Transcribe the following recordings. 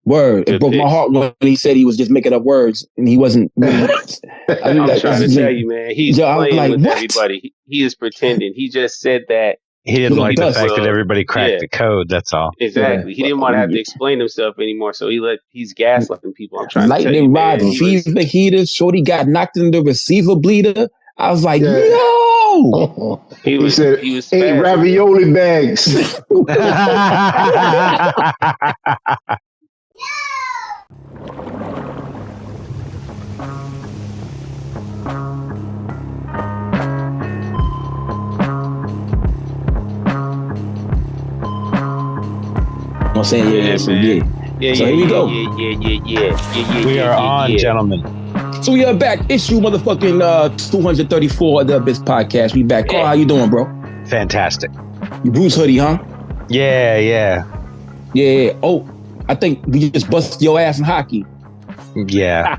Word. It broke my heart when he said he was just making up words and he wasn't. I'm trying to tell you, man. He's playing with everybody. He is pretending. He just said that. He didn't like the fact that everybody cracked the code. That's all. Exactly. He didn't want to have to explain himself anymor, so he's gaslighting people. I'm trying to tell you, lightning rod, fever heater. Shorty got knocked in the receiver bleeder. I was like, yo. He said, "Hey, ravioli bags." I'm saying, so here we go. Yeah. We are on, gentlemen. So we are back. Issue motherfucking 234 of the Abyss Podcast. We back. Carl, how you doing, bro? Fantastic. You Bruce hoodie, huh? Yeah. Oh, I think we just busted your ass in hockey. Yeah.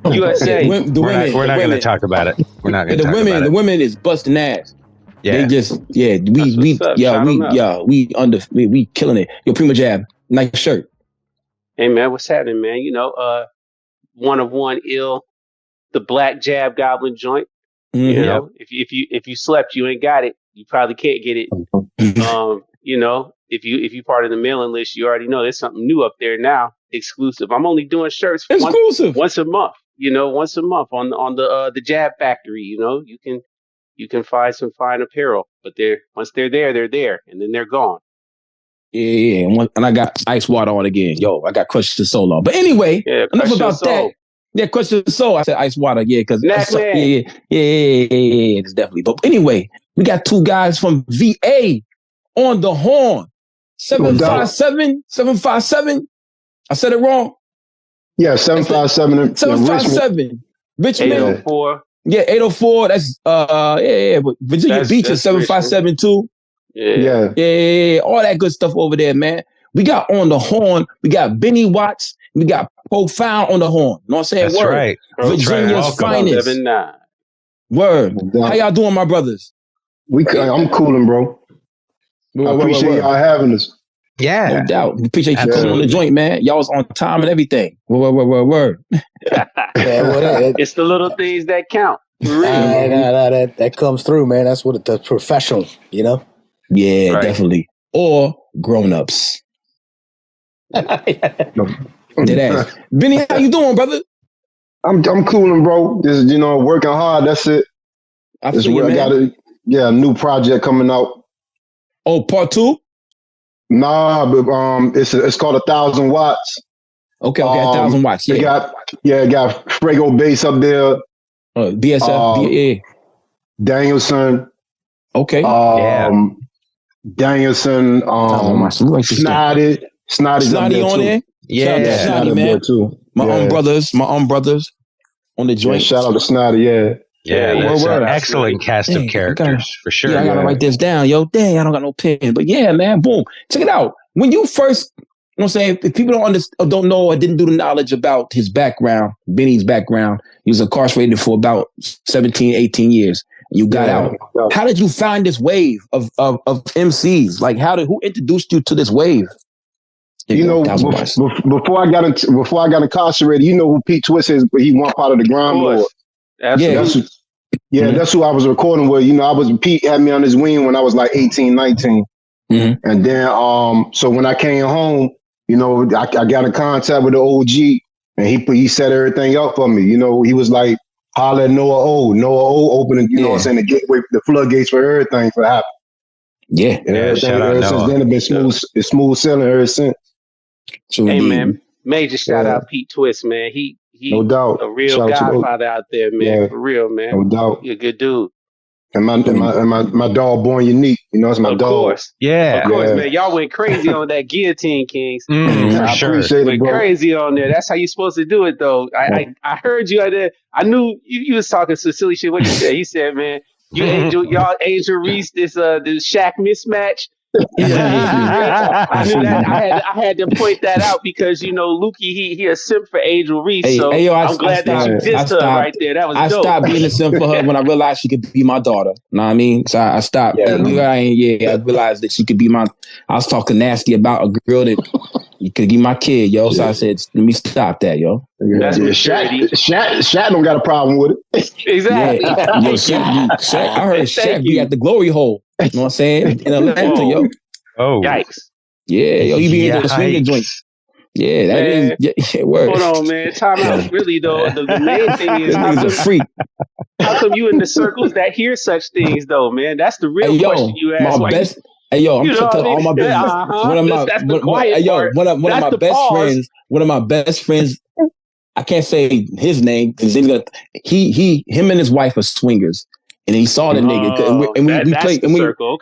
USA. We're not going to talk about it. We're not going to talk about it. The women is busting ass. Yeah. They just, we killing it. Yo, Prima Jab, nice shirt. Hey man, what's happening, man? You know, one of one ill, the Black Jab Goblin joint. Mm-hmm. You know, if you slept, you ain't got it. You probably can't get it. You know, if you part of the mailing list, you already know there's something new up there now, exclusive. I'm only doing shirts once a month. You know, once a month on the Jab Factory. You know, you can find some fine apparel, but once they're there, and then they're gone. Yeah. And I got ice water on again. Yo, I got Crushed the Soul on. But anyway, enough about that. Yeah, Crushed the Soul. I said ice water, because it's definitely. But anyway, we got two guys from VA on the horn. 757. I said it wrong. Yeah, 757. 757. Richmond. 804. Yeah, 804. That's but Virginia Beach is 757 too. Yeah. All that good stuff over there, man. We got on the horn. We got Benny Watts. We got Profound on the horn. You know what I'm saying? That's Word. Right. Virginia's finest. 79. Word. How y'all doing, my brothers? I'm cooling, bro. I appreciate y'all having us. Yeah. No doubt. We appreciate you coming on the joint, man. Y'all was on time and everything. Word. It's the little things that count. That comes through, man. That's what the professional, you know? Yeah, right. Definitely. Or grown-ups. Dead ass. Benny, how you doing, brother? I'm cooling, bro. Just, working hard. That's it. I got a new project coming out. Oh, part 2? Nah, but it's called 1,000 watts. Okay, 1,000 watts. Yeah, it got Frago Bass up there. BSF, Danielson. Okay. Danielson. Snotty on there. Yeah, Snotty, man. Too. My own brothers on the joint. Yeah, shout out to Snotty. Yeah, that's an excellent cast of characters for sure. Yeah, I gotta write this down, yo. Dang, I don't got no pen, but yeah, man, boom. Check it out. When you first, I'm saying, if people don't know or didn't do the knowledge about his background, Benny's background, he was incarcerated for about 17, 18 years. You got out. How did you find this wave of MCs? Like, who introduced you to this wave? Before I got incarcerated, you know who Pete Twist is, but he one part of the Grime Lord. Absolutely. That's who I was recording with. Pete had me on his wing when I was like 18, 19. Mm-hmm. And then, so when I came home, I got in contact with the OG and he set everything up for me. He was like, holla at Noah O opening, what I'm saying, the gateway, the floodgates for everything for happen. Yeah. Everything ever since then, it's been smooth sailing ever since. Hey, man, major shout out Pete Twist, man. He no doubt. A real godfather out there, man. For real, man. No doubt. You're a good dude. And my dog Born Unique, it's my dog. Of course. Yeah. Of course, man. Y'all went crazy on that Guillotine Kings. For sure. Went crazy on there. That's how you supposed to do it, though. I heard you out there. I knew you was talking some silly shit. What you said? He said, man, y'all Angel Reese, this Shaq mismatch. I knew that. I had to point that out because Lukey he a simp for Angel Reese. I'm glad that you dissed her right there. That was dope. I stopped being a simp for her when I realized she could be my daughter. Know what I mean? So I stopped. I realized that she could be I was talking nasty about a girl that You could give my kid, yo. So I said, let me stop that, yo. That's Shaq don't got a problem with it. Exactly. Yeah. Yo, Shaq, I heard Shaq be at the glory hole. You know what I'm saying? In Atlanta, yo. Oh. Yikes. Yeah, yo, he be in the swinging joints. Yeah, that man, is. Yeah, word. Hold on, man. Time out. Really, though, the main thing is this nigga's a freak. How come you in the circles that hear such things, though, man? That's the real question you ask. My best. Hey, yo, I'm telling all my business. One of my, that's the quiet part. One of my best friends. One of my best friends. I can't say his name because him and his wife are swingers. And he saw the nigga,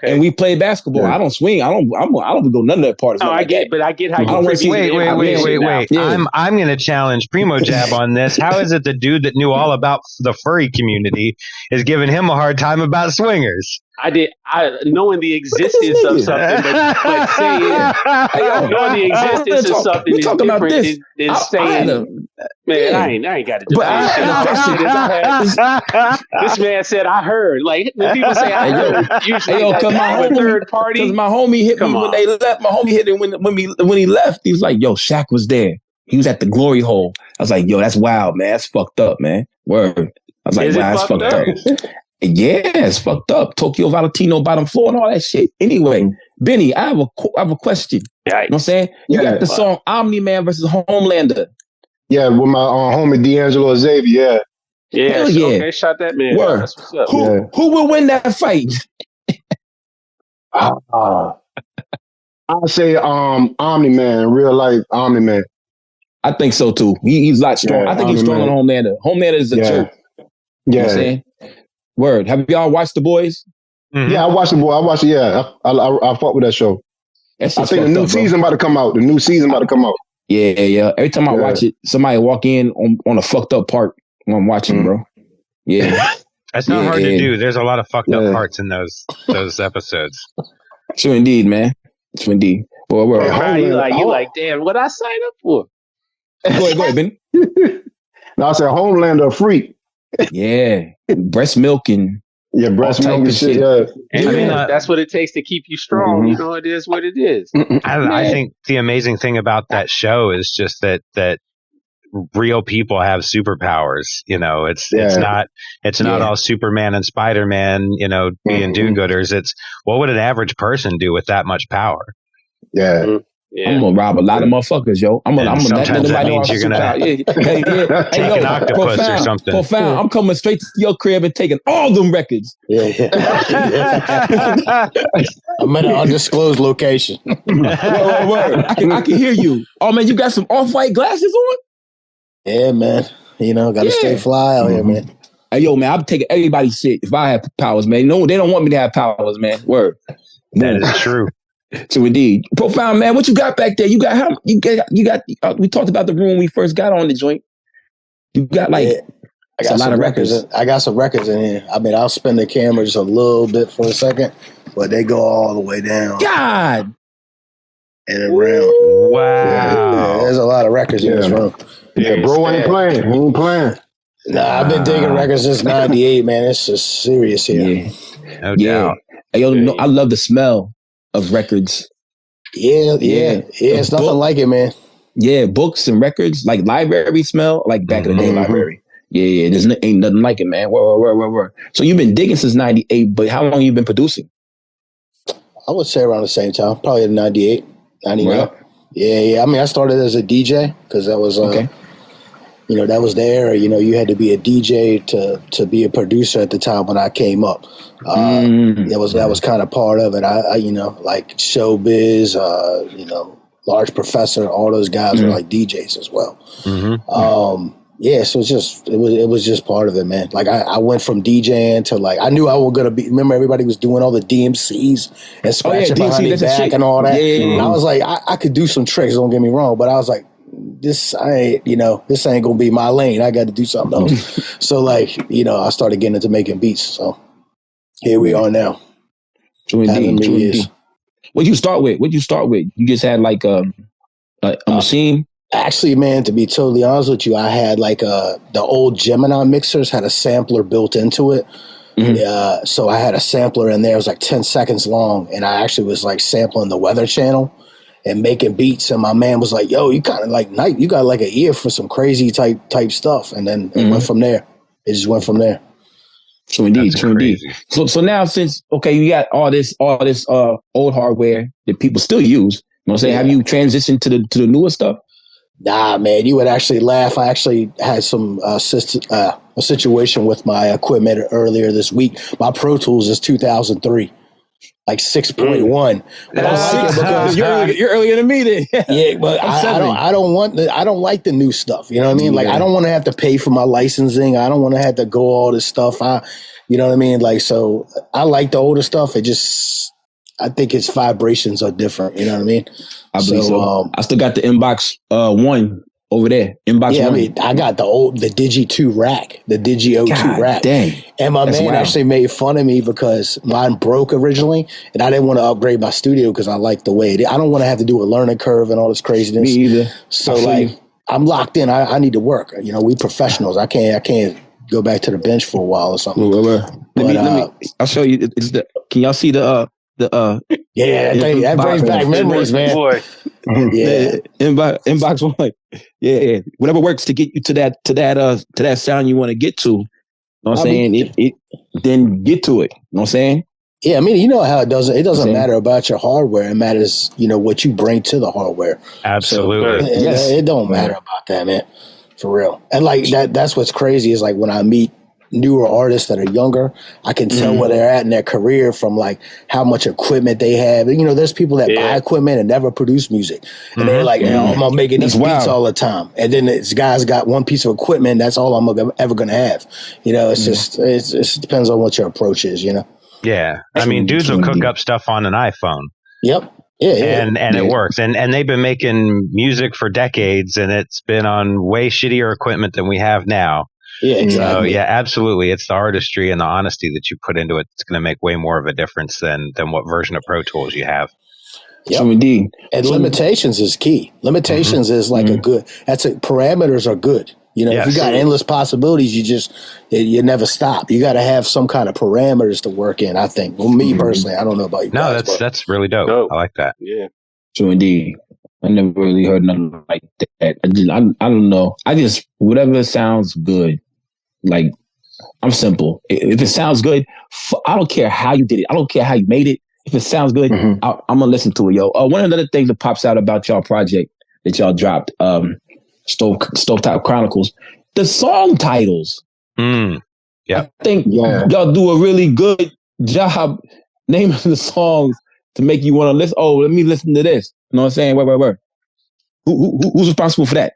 and we played basketball. Yeah. I don't swing. I don't go none of that parties. No, I get how you. Wait. Yeah. I'm going to challenge Primo Jab on this. How is it the dude that knew all about the furry community is giving him a hard time about swingers? Knowing the existence of something, but saying knowing the existence of something is different than saying. Man, I ain't got to do that. This man said, I heard. Like, when people say, I heard, usually a third party. Because my homie hit me when they left. My homie hit him when he left. He was like, yo, Shaq was there. He was at the glory hole. I was like, yo, that's wild, man. That's fucked up, man. Word. I was like, wow, that's fucked up. Yeah, it's fucked up. Tokyo Valentino bottom floor and all that shit. Anyway, Benny, I have a question. You know what I'm saying? You got the song Omni-Man versus Homelander. Yeah, with my homie D'Angelo Xavier. Yeah. Okay, shot that man. Word. That's what's up. Who will win that fight? I'll say Omni-Man, real life Omni-Man. I think so too. He's a lot strong. I think he's stronger than Homelander. Homelander is a jerk. Yeah. You know what I'm saying? Word. Have y'all watched The Boys? Mm-hmm. Yeah, I watched The Boys. I watched it. Yeah, I fought with that show. I think the new season about to come out. Yeah. Every time I watch it, somebody walk in on a fucked up part when I'm watching, bro. Yeah. That's not hard to do. There's a lot of fucked up parts in those episodes. True indeed, man. True indeed. Boy, you like, damn, what I signed up for? Go ahead, Ben. Now I said Homelander a freak. Yeah. Breast milk and breast milk and shit. Yeah. And I mean, that's what it takes to keep you strong. Mm-hmm. You know, it is what it is. I think the amazing thing about that show is just that real people have superpowers. You know, it's not all Superman and Spider-Man, you know, being do-gooders. It's what would an average person do with that much power? Yeah. Mm-hmm. Yeah. I'm gonna rob a lot of motherfuckers, yo. I'm gonna sometimes that means you're gonna take an octopus or something. Profound. I'm coming straight to your crib and taking all them records. Yeah. I'm at an undisclosed location. Word. I can hear you. Oh man, you got some off-white glasses on? Yeah, man. You know, gotta stay fly out here, man. Hey, yo, man, I'm taking everybody's shit if I have powers, man. No, they don't want me to have powers, man. Word. That is true. So indeed, Profound, man. What you got back there? You got how? You got. We talked about the room when we first got on the joint. You got like I got a lot of records. I got some records in here. I mean, I'll spin the camera just a little bit for a second, but they go all the way down. God. And around. Wow. Yeah, there's a lot of records in this room. Yeah, bro ain't playing. He ain't playing. Nah, I've been digging records since '98, man. It's just serious here. No doubt. Hey, yo, I love the smell of records. Yeah. It's nothing like it, man. Yeah, books and records, like library smell, like back in the day library. Yeah, there's ain't nothing like it, man. Word. So you've been digging since '98, but how long you been producing? I would say around the same time, probably in '98, '99. Right. Yeah. I mean, I started as a DJ because that was you know, that was there. You know, you had to be a DJ to be a producer at the time when I came up. That was kind of part of it. I you know, like Showbiz, you know, Large Professor, all those guys were like DJs as well. Yeah, so it was just part of it, man. Like I went from DJing to like I knew I was gonna be. Remember, everybody was doing all the DMCs and scratching behind their back and all that. And I was like, I could do some tricks. Don't get me wrong, but I was like, this ain't gonna be my lane. I got to do something else. So like, you know, I started getting into making beats. So here we are now. True indeed. What'd you start with? You just had like a machine? Actually, man, to be totally honest with you, I had like the old Gemini mixers had a sampler built into it. So I had a sampler in there. It was like 10 seconds long, and I actually was like sampling the Weather Channel. and making beats. And my man was like, yo, you kind of like Night, you got like an ear for some crazy type stuff. And then it went from there. It just went from there. True indeed. So now since you got all this old hardware that people still use, you know what I'm saying? Have you transitioned to the newer stuff? Nah, man, you would actually laugh. I actually had some a situation with my equipment earlier this week. My Pro Tools is 2003, like 6.1. But I like it because you're earlier than me then. Yeah, but I don't like the new stuff. You know what I mean? Like I don't want to have to pay for my licensing. I don't want to have to go all this stuff. You know what I mean? Like, so I like the older stuff. I think its vibrations are different. You know what I mean? I believe so. I still got the Inbox 1 over there. Inbox 1. I mean, I got the Digi 2 rack, the Digi O2 rack. Dang. And my man actually made fun of me because mine broke originally, and I didn't want to upgrade my studio because I like the way it is. I don't want to have to do a learning curve and all this craziness. Me either. So I'm locked in. I need to work. You know, we professionals. I can't go back to the bench for a while or something. Let me. I'll show you. Can y'all see that brings back memories, man. Boy. Yeah, inbox 1. Yeah, whatever works to get you to that sound you want to get to. You know what I'm saying? It then get to it. You know what I'm saying? Yeah, I mean, you know how it doesn't matter about your hardware. It matters, what you bring to the hardware. Absolutely. So, it don't matter about that, man. For real. And like that's what's crazy is like when I meet newer artists that are younger, I can tell where they're at in their career from like how much equipment they have. There's people that buy equipment and never produce music. And they're like, I'm making these beats all the time. And then this guy's got one piece of equipment. That's all I'm ever going to have. It's just, it depends on what your approach is, Yeah. I mean, dudes will cook up stuff on an iPhone. Yep. Yeah. And it works. And they've been making music for decades, and it's been on way shittier equipment than we have now. Yeah, exactly. So, yeah, absolutely. It's the artistry and the honesty that you put into it. It's going to make way more of a difference than what version of Pro Tools you have. Yep. So indeed. And limitations is key. Limitations is like parameters are good. If you got endless possibilities, you never stop. You got to have some kind of parameters to work in, I think. Well, me personally, I don't know about you. No, that's really dope. I like that. Yeah. So indeed. I never really heard nothing like that. I don't know. Whatever sounds good. Like, I'm simple. If it sounds good, I don't care how you did it. I don't care how you made it. If it sounds good, I'm going to listen to it, yo. One of the other things that pops out about y'all project that y'all dropped, Stovetop Chronicles, the song titles. Yeah. I think y'all do a really good job naming the songs to make you want to listen. Oh, let me listen to this. You know what I'm saying? Where? Who's responsible for that?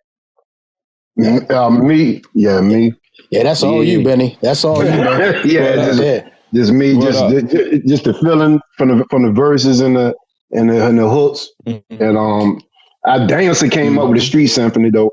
Me. Yeah, me. Yeah, that's all you, Benny. That's all you, man. Just me. Just the feeling from the verses and the hooks. And I Dancer came up with the Street Symphony though.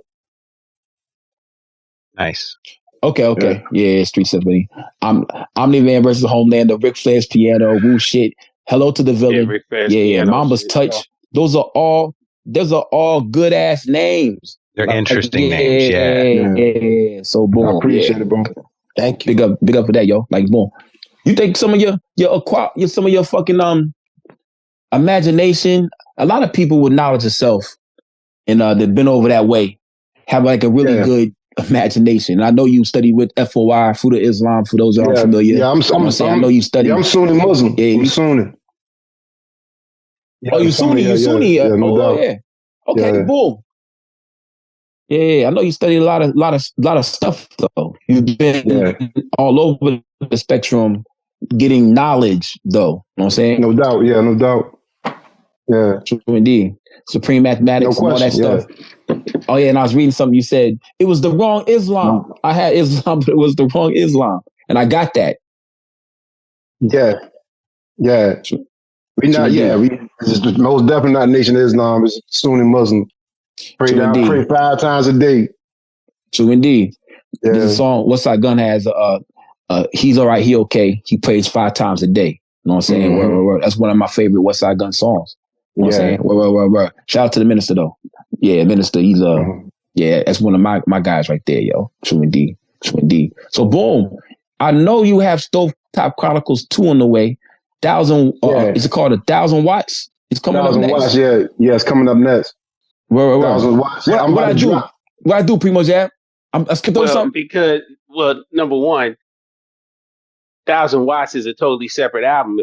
Nice. Okay. Yeah, Street Symphony. Omni-Man versus Homeland, Ric Flair's Piano, Woo Shit, Hello to the Villain. Yeah, Mamba's Touch. Those are all good ass names. They're interesting names. Yeah. So boom. I appreciate it, bro. Thank you. Big up for that, yo. Like boom. You think some of your fucking imagination? A lot of people with knowledge of self and they've been over that way have like a really good imagination. I know you studied with FOI, Fruit of Islam. For those who aren't familiar, I know you studied. Yeah, I'm Sunni Muslim. I'm Sunni. Yeah, you Sunni? You Sunni? Yeah, no doubt. Yeah. Okay, boom. Yeah, I know you studied a lot of stuff though. You've been all over the spectrum, getting knowledge though. You know what I'm saying? No doubt. Yeah, no doubt. Yeah, true indeed. Supreme mathematics and all that stuff. Oh yeah, and I was reading something. You said it was the wrong Islam. No. I had Islam, but it was the wrong Islam, and I got that. Yeah. We not. Yeah, we just most definitely not Nation of Islam. It's Sunni Muslim. Pray 5 times a day. True indeed. Yeah. There's a song, What's Our Gun has He's All Right, He Okay. He prays 5 times a day. You know what I'm saying? Word. That's one of my favorite West Side Gun songs. You know what I'm saying? Word. Shout out to the minister though. Yeah, minister. He's that's one of my guys right there, yo. True indeed. So boom. I know you have Stovetop Chronicles 2 on the way. 1,000 is it called 1,000 watts? It's coming up next. Watts, yeah, it's coming up next. Where? 1,000 Watts. Yeah, what I do? What I do, Primo Jab? I skipped over something because number one, 1,000 Watts is a totally separate album.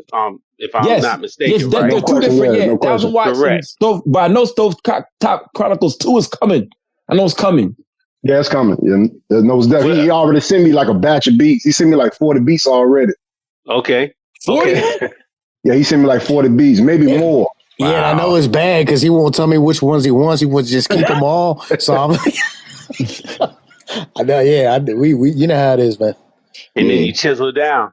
If I'm not mistaken, yes, right? They're two different. Yeah, 1,000 Watts. Correct. But I know Stove Top Chronicles 2 is coming. I know it's coming. Yeah, it's coming. Yeah, he already sent me like a batch of beats. He sent me like 40 beats already. Okay. 40? Yeah, he sent me like 40 beats, maybe more. Yeah, wow. I know it's bad because he won't tell me which ones he wants. He wants to just keep them all. So I'm I know, yeah. We you know how it is, man. And then you chisel it down.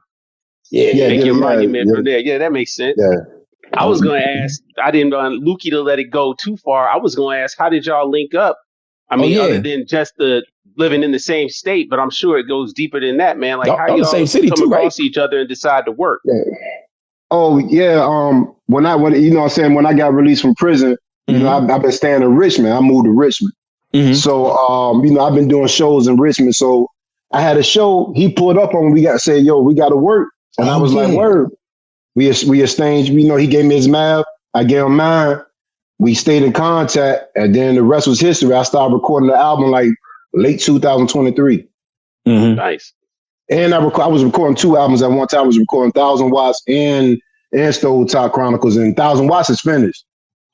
Yeah, make your monument from there. Yeah, that makes sense. Yeah. I was going to ask, I didn't want Lukey to let it go too far. I was going to ask, how did y'all link up? I mean, other than just the living in the same state, but I'm sure it goes deeper than that, man. Like, how y'all same city come across each other and decide to work? Yeah. Oh, yeah. When you know what I'm saying, when I got released from prison, you know, I've been staying in Richmond. I moved to Richmond. So, you know, I've been doing shows in Richmond. So I had a show. He pulled up on me. We got to work. And I was like, word. We exchanged, you know, he gave me his map. I gave him mine. We stayed in contact. And then the rest was history. I started recording the album like late 2023. Nice. And I was recording 2 albums at one time. I was recording 1,000 Watts and Stove Top Chronicles. And 1,000 Watts is finished.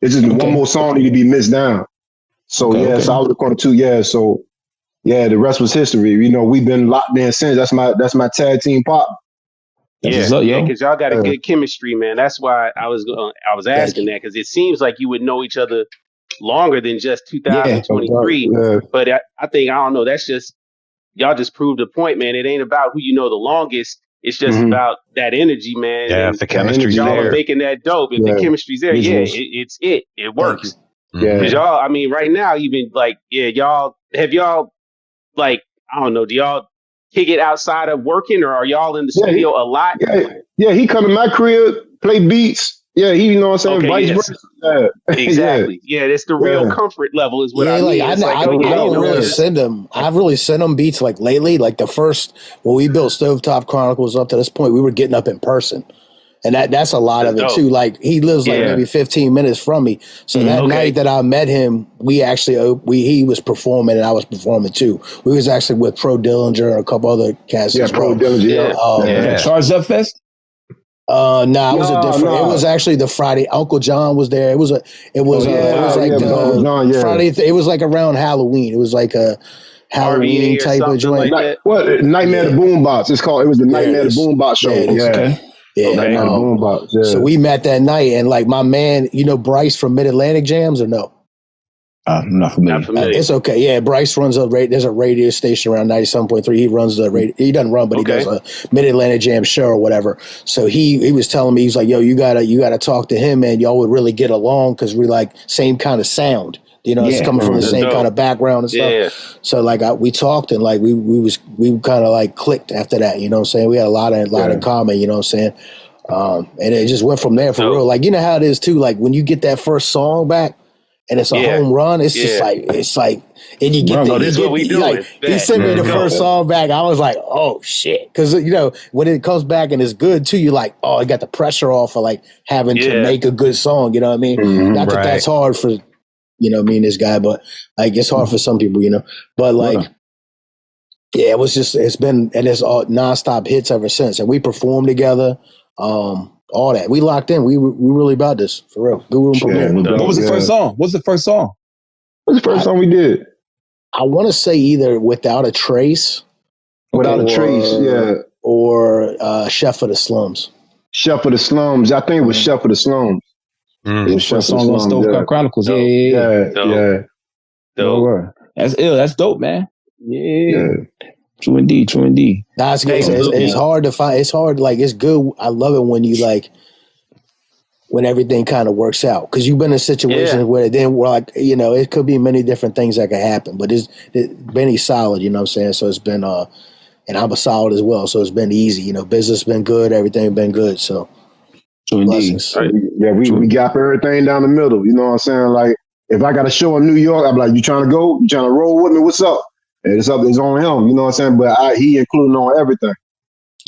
It's just one more song need to be mixed down. So, so I was recording 2. Yeah, so, yeah, the rest was history. You know, we've been locked in since. That's my tag team partner. Yeah, because y'all got a good chemistry, man. That's why I was asking that, because it seems like you would know each other longer than just 2023. But I think, I don't know, that's just, y'all just proved the point, man. It ain't about who you know the longest. It's just about that energy, man. Yeah, and if the chemistry's y'all there. Are making that dope. If the chemistry's there, it works. Because y'all, I mean, right now, even like, y'all, like, I don't know, do y'all kick it outside of working, or are y'all in the studio a lot? Yeah, he come to my crib, play beats. Yeah, he, you know what I'm saying? Vice versa. Exactly. Yeah, that's the real comfort level is what I mean. I don't really send him. I've really sent him beats like lately. Like the first, when we built Stovetop Chronicles up to this point, we were getting up in person. And that's a lot of it too. Like he lives like maybe 15 minutes from me. So that night that I met him, he was performing and I was performing too. We was actually with Pro Dillinger and a couple other cats. Yeah, Pro Dillinger. Charged Up Fest? No, it was a different. It was actually the Friday. Uncle John was there. It was Friday. It was like around Halloween. It was like a Halloween type of joint. Like Nightmare the Boombox. It's called. It was the Nightmare the Boombox show. So we met that night, and like my man, you know Bryce from Mid Atlantic Jams, or no? I'm not familiar. It's okay. Yeah, Bryce runs there's a radio station around 97.3. He runs the radio. He doesn't run, but he does a Mid Atlantic Jam show or whatever. So he was telling me, he's like, yo, you gotta talk to him, man. Y'all would really get along because we like same kind of sound. You know, it's coming from the same kind of background and stuff. Yeah. So like we talked and like we kind of like clicked after that. You know what I'm saying? We had a lot in common. You know what I'm saying? And it just went from there for real. Like, you know how it is too. Like when you get that first song back and it's a home run, it's just like and you get he sent me the first song back. I was like, oh shit, because you know when it comes back and it's good too, you're like, oh, I got the pressure off of like having to make a good song. You know what I mean? Not that that's hard for. You know, me and this guy, but like it's hard for some people, you know. But like, it's been and it's all nonstop hits ever since. And we performed together, all that. We locked in. We really about this for real. Good room premiere. What was the first song? What's the first song? What's the first song we did? I want to say either Without a Trace. Without a Trace, yeah. Or Chef of the Slums. Chef of the Slums. I think it was Chef of the Slums. It was first song on Stovetop Chronicles. Yeah. That's ill. That's dope, man. Yeah. True indeed. Nah, it's hard to find. It's hard. Like it's good. I love it when you like when everything kind of works out, because you've been in situations where then we're like, you know, it could be many different things that could happen. But Benny's solid. You know what I'm saying? So it's been and I'm a solid as well. So it's been easy. You know, business been good. Everything been good. So. Blessings. Yeah, we got everything down the middle. You know what I'm saying? Like, if I got a show in New York, I'm like, you trying to go? You trying to roll with me? What's up? And it's on him. You know what I'm saying? But he including on everything.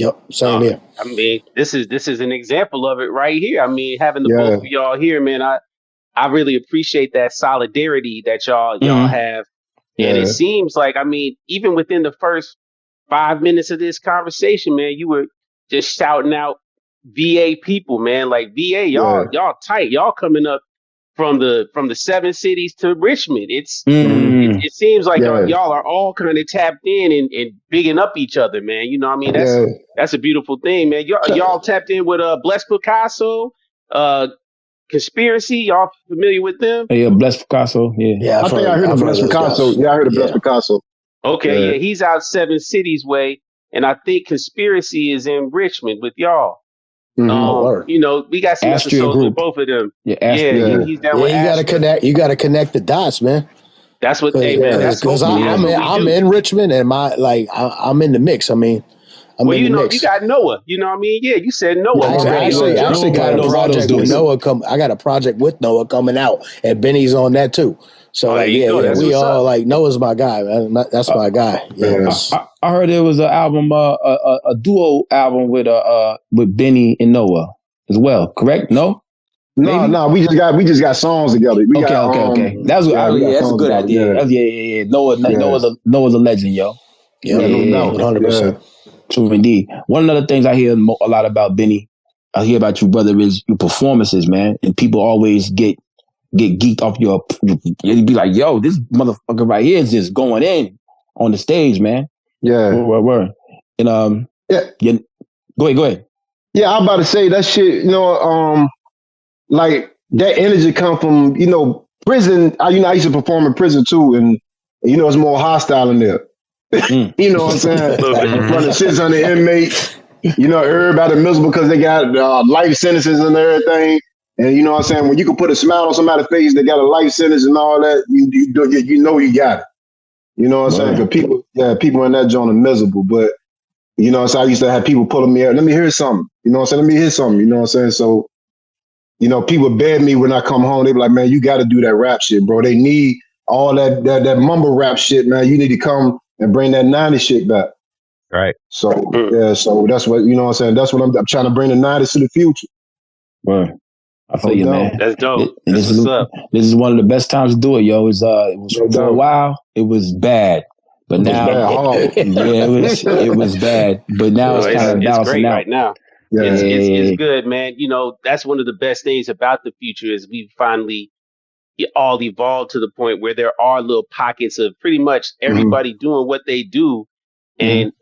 Yep, same here. I mean, this is an example of it right here. I mean, having the both of y'all here, man, I really appreciate that solidarity that y'all have. And it seems like, I mean, even within the first 5 minutes of this conversation, man, you were just shouting out VA people, man. Like VA, y'all tight. Y'all coming up from the 7 cities to Richmond. It seems like y'all are all kind of tapped in and bigging up each other, man. You know what I mean? That's a beautiful thing, man. Y'all tapped in with Bless Picasso, Conspiracy. Y'all familiar with them? Yeah, Bless Picasso. Yeah. I think I heard of Bless Picasso. Yeah, I heard of Bless Picasso. Okay, he's out 7 cities way, and I think Conspiracy is in Richmond with y'all. You know, we got some episodes with both of them. He's down with Astria. You gotta connect the dots, man. That's what they man. That's because I'm in Richmond and I'm in the mix. I mean, you know, you got Noah. You know what I mean? Yeah, you said Noah. I actually got a project with Noah. I got a project with Noah coming out, and Benny's on that too. So we all like Noah's my guy, man. That's my guy. Yeah, I heard there was an album, a duo album with Benny and Noah as well. Correct? No, we just got songs together. Okay. That's a good idea. Yeah. Noah's a legend, yo. Yeah, 100%. True indeed. One of the things I hear a lot about Benny, I hear about you, brother, is your performances, man. And people always get geeked off you'd be like, yo, this motherfucker right here is just going in on the stage, man. Yeah. Word. And go ahead. Yeah, I'm about to say that shit, you know, like that energy come from, you know, prison. I used to perform in prison too, and you know it's more hostile in there. You know what I'm saying? In front of 600 inmates, you know, everybody miserable because they got life sentences and everything. And you know what I'm saying? When you can put a smile on somebody's face, they got a life sentence and all that, you know you got it. You know what I'm saying? Because people in that joint are miserable. But, you know what I'm saying? I used to have people pulling me out. Let me hear something. You know what I'm saying? Let me hear something. You know what I'm saying? So, you know, people beg me when I come home. They be like, man, you got to do that rap shit, bro. They need all that mumble rap shit, man. You need to come and bring that 90s shit back. Right. So, so that's what, you know what I'm saying? That's what I'm trying to bring the 90s to the future. Right. I feel you, man. That's dope. This is one of the best times to do it, yo. It was for a while, it was bad. But now, it was bad. But now it's kind of balancing out. Right now. Yeah. It's good, man. You know, that's one of the best things about the future is we finally all evolved to the point where there are little pockets of pretty much everybody doing what they do and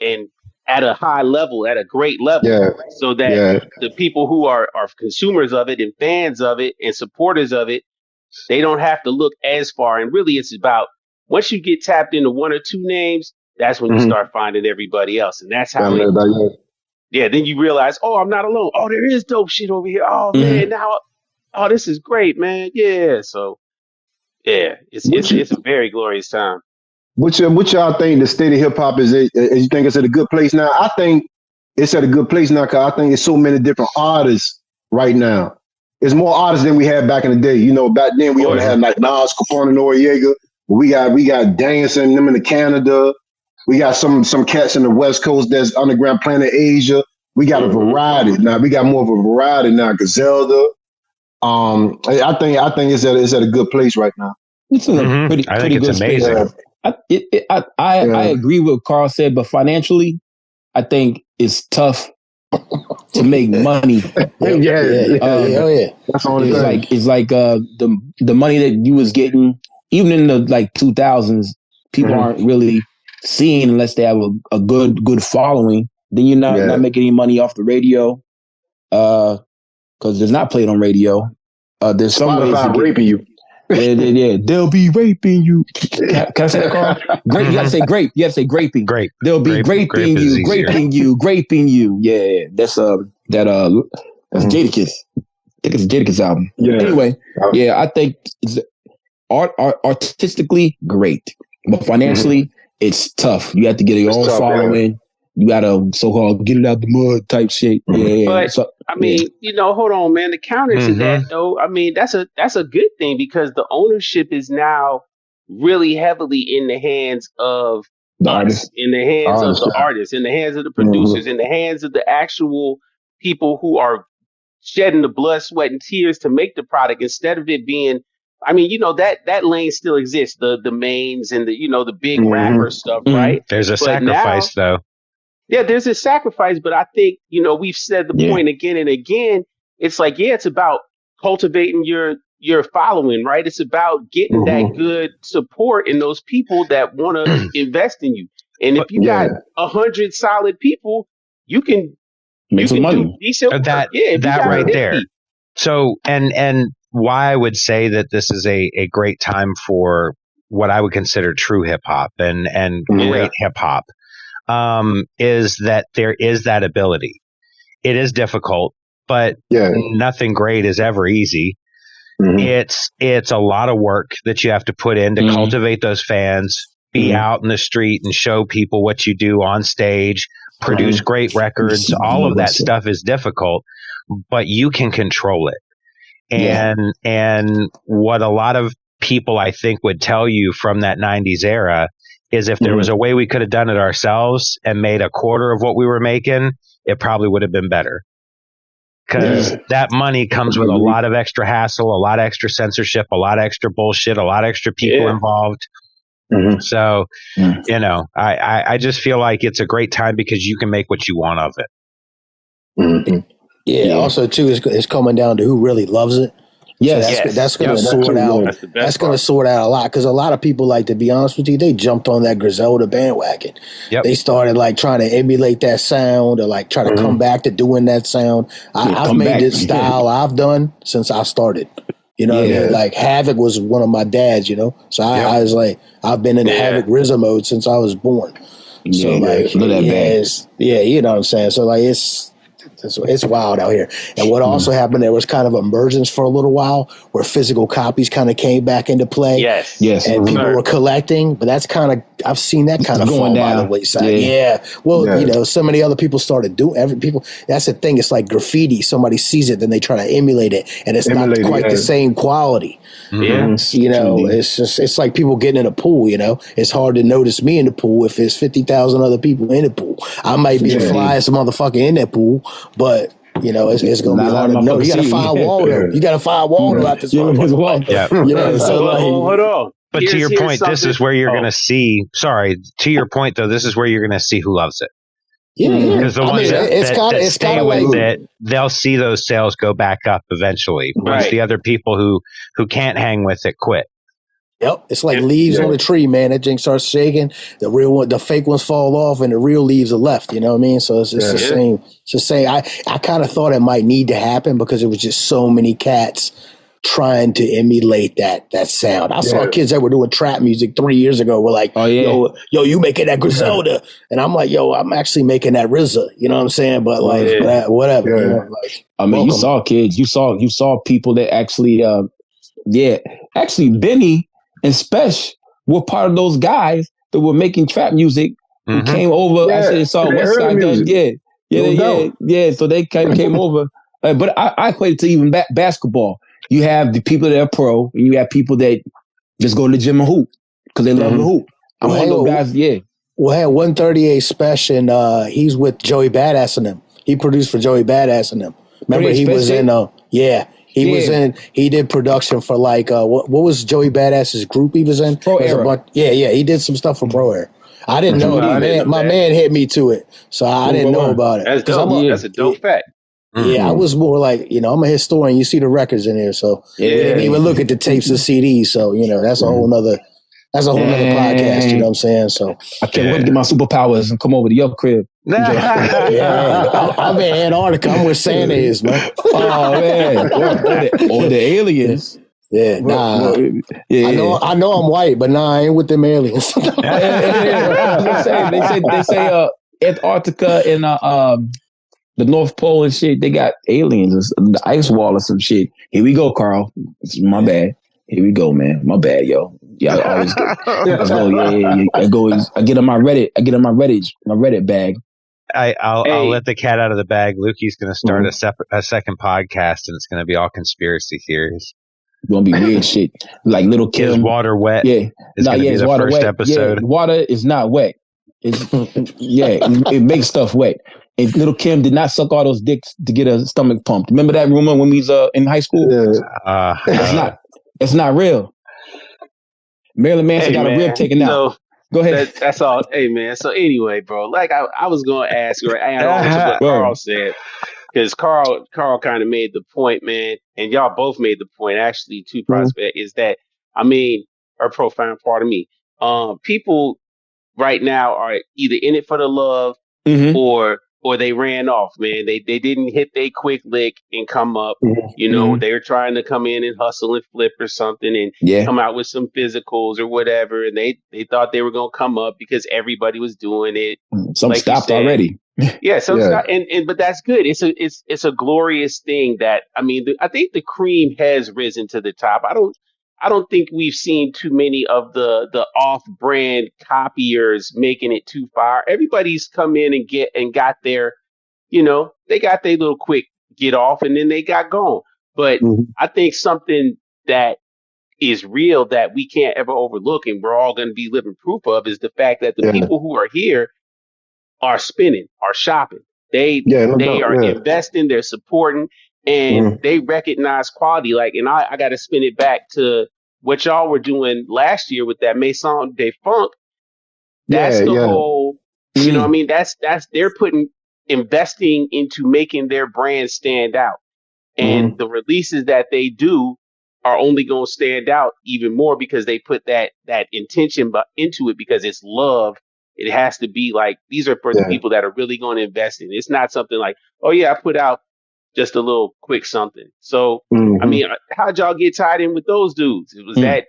at a high level, at a great level, so that the people who are consumers of it and fans of it and supporters of it, they don't have to look as far. And really, it's about once you get tapped into one or two names, that's when you start finding everybody else. And that's how then you realize, oh, I'm not alone. Oh, there is dope shit over here. Oh, man, now, this is great, man. Yeah. So, it's a very glorious time. What y'all think the state of hip hop is? You think it's at a good place now? I think it's at a good place now because I think it's so many different artists right now. It's more artists than we had back in the day. You know, back then we only had like Nas, Capone, and Noriega. We got dancing them in Canada. We got some cats in the West Coast that's underground playing in Asia. We got a variety now. We got more of a variety now. Griselda. I think it's at a good place right now. It's in a pretty good space. I agree with what Carl said, but financially, I think it's tough to make money. That's all it's like the money that you was getting, even in the 2000s, people aren't really seeing unless they have a good following. Then you're not making any money off the radio, because it's not played on radio. There's some ways to raping you. Yeah, they'll be raping you. Can I say that, Carl? Grape. You gotta say grape. You have to say graping. Grape. They'll be graping you, graping you. Yeah, that's Jadakiss. I think it's a Jadakiss album. Yeah. Anyway, I think it's artistically great, but financially it's tough. You have to get your own following. You gotta so-called get it out the mud type shit. Yeah. But I mean, hold on, man. The counter to that, though, I mean, that's a good thing because the ownership is now really heavily in the hands of in the hands of the artists, in the hands of the producers, in the hands of the actual people who are shedding the blood, sweat, and tears to make the product, instead of it being, I mean, that lane still exists, the mains and the big rapper stuff, right? There's a sacrifice though. Yeah, there's a sacrifice, but I think, we've said the point again and again. It's like, it's about cultivating your following, right? It's about getting that good support in those people that want to invest in you. And if you got 100 solid people, you can make some money. Do decent that right there. So, and why I would say that this is a great time for what I would consider true hip hop and great hip hop, is that there is that ability. It is difficult, but nothing great is ever easy. It's a lot of work that you have to put in to cultivate those fans, be out in the street and show people what you do on stage, produce great records. All of that stuff is difficult, but you can control it. And what a lot of people, I think, would tell you from that 90s era is if there was a way we could have done it ourselves and made a quarter of what we were making, it probably would have been better. Because that money comes with a lot of extra hassle, a lot of extra censorship, a lot of extra bullshit, a lot of extra people involved. So, I just feel like it's a great time because you can make what you want of it. Also, too, it's coming down to who really loves it. Yes, that's going to sort out. That's going to sort out a lot, because a lot of people, like, to be honest with you, they jumped on that Griselda bandwagon. They started like trying to emulate that sound, or like try to come back to doing that sound. I've made this style I've done since I started. You know what I mean? Like Havoc was one of my dads. So I was like, I've been in Havoc RZA mode since I was born. So like, you know what I'm saying. So like, it's wild out here. And what also happened, there was kind of emergence for a little while where physical copies kind of came back into play. Yes. And people were collecting, but that's kind of, I've seen that kind of fall by the wayside. Well, so many other people started doing, that's the thing. It's like graffiti. Somebody sees it, then they try to emulate it, and it's not quite the same quality. It's like people getting in a pool, it's hard to notice me in the pool if there's 50,000 other people in the pool. I might be the flyest motherfucker in that pool, but it's going to be hard to know. You got to find Waldo. You got to find Waldo out this motherfucker. So hold on. But to your point, this is where you're going to see. Sorry, to your point though, this is where you're going to see who loves it. Because the ones that stay with it, they'll see those sales go back up eventually. Once the other people who can't hang with it quit. Yep, it's like leaves on a tree, man. That thing starts shaking. The real one, the fake ones fall off, and the real leaves are left. You know what I mean? So it's the same. It's the same. I kind of thought it might need to happen because it was just so many cats trying to emulate that sound. I saw kids that were doing trap music 3 years ago were like, yo, you making that Griselda. And I'm like, yo, I'm actually making that RZA. You know what I'm saying? But like, whatever. I mean, you saw kids, you saw people that actually, actually Benny and Spesh were part of those guys that were making trap music who came over. I said they saw West Side Gun. So they came over. But I equate it to even basketball. You have the people that are pro, and you have people that just go to the gym and hoop because they love the hoop. I'm one of those guys, Well, I had 138 Spesh, and he's with Joey Badass and them. He produced for Joey Badass and them. Remember, he was in, he did production for like, what was Joey Badass's group he was in? Pro Era. He did some stuff for Pro Era. I didn't know it. My man hit me to it, so I didn't know about it. That's dope. That's a dope fact. Yeah, I was more like, I'm a historian. You see the records in here, so we didn't even look at the tapes and CDs. So that's a whole nother podcast. You know what I'm saying? So I can't wait to get my superpowers and come over to your crib. I'm in Antarctica. I'm where Santa is, man. Oh man, or the aliens. Yeah, nah. I know I'm white, but I ain't with them aliens. They say Antarctica and the North Pole and shit, they got aliens, the ice wall or some shit. Here we go, Carl. My bad. Here we go, man. My bad, yo. Yeah, I always go. Let's go. I get on my Reddit. I get on my Reddit bag. I'll let the cat out of the bag. Lukey's going to start a second podcast, and it's going to be all conspiracy theories. It's going to be weird shit. Like Little Kim. Is water wet? Yeah. It's going to be the first episode. Yeah, water is not wet. It makes stuff wet. And little Kim did not suck all those dicks to get her stomach pumped. Remember that rumor when we was in high school? It's not real. Marilyn Manson got a rib taken out. Go ahead. That's all. Hey, man. So anyway, bro, like I was going to ask you, add on to what Carl said, because Carl kind of made the point, man, and y'all both made the point, actually, too, Prospect, is that, or Profound, pardon me, people right now are either in it for the love or they ran off, man. They didn't hit their quick lick and come up. You know, they were trying to come in and hustle and flip or something and come out with some physicals or whatever. And they thought they were going to come up because everybody was doing it. Some like stopped already. Stopped, but that's good. It's a glorious thing that, I think the cream has risen to the top. I don't think we've seen too many of the off-brand copiers making it too far. Everybody's come in and got their, they got their little quick get off and then they got gone. But I think something that is real that we can't ever overlook and we're all going to be living proof of is the fact that the people who are here are spinning, are shopping. They are investing, they're supporting, and they recognize quality. Like, and I got to spin it back to what y'all were doing last year with that Maison de Funk. That's whole, you know what I mean? That's they're investing into making their brand stand out. And the releases that they do are only going to stand out even more because they put that intention into it because it's love. It has to be like, these are for the people that are really going to invest in it. It's not something like, oh yeah, I put out just a little quick something. So, how'd y'all get tied in with those dudes? Was that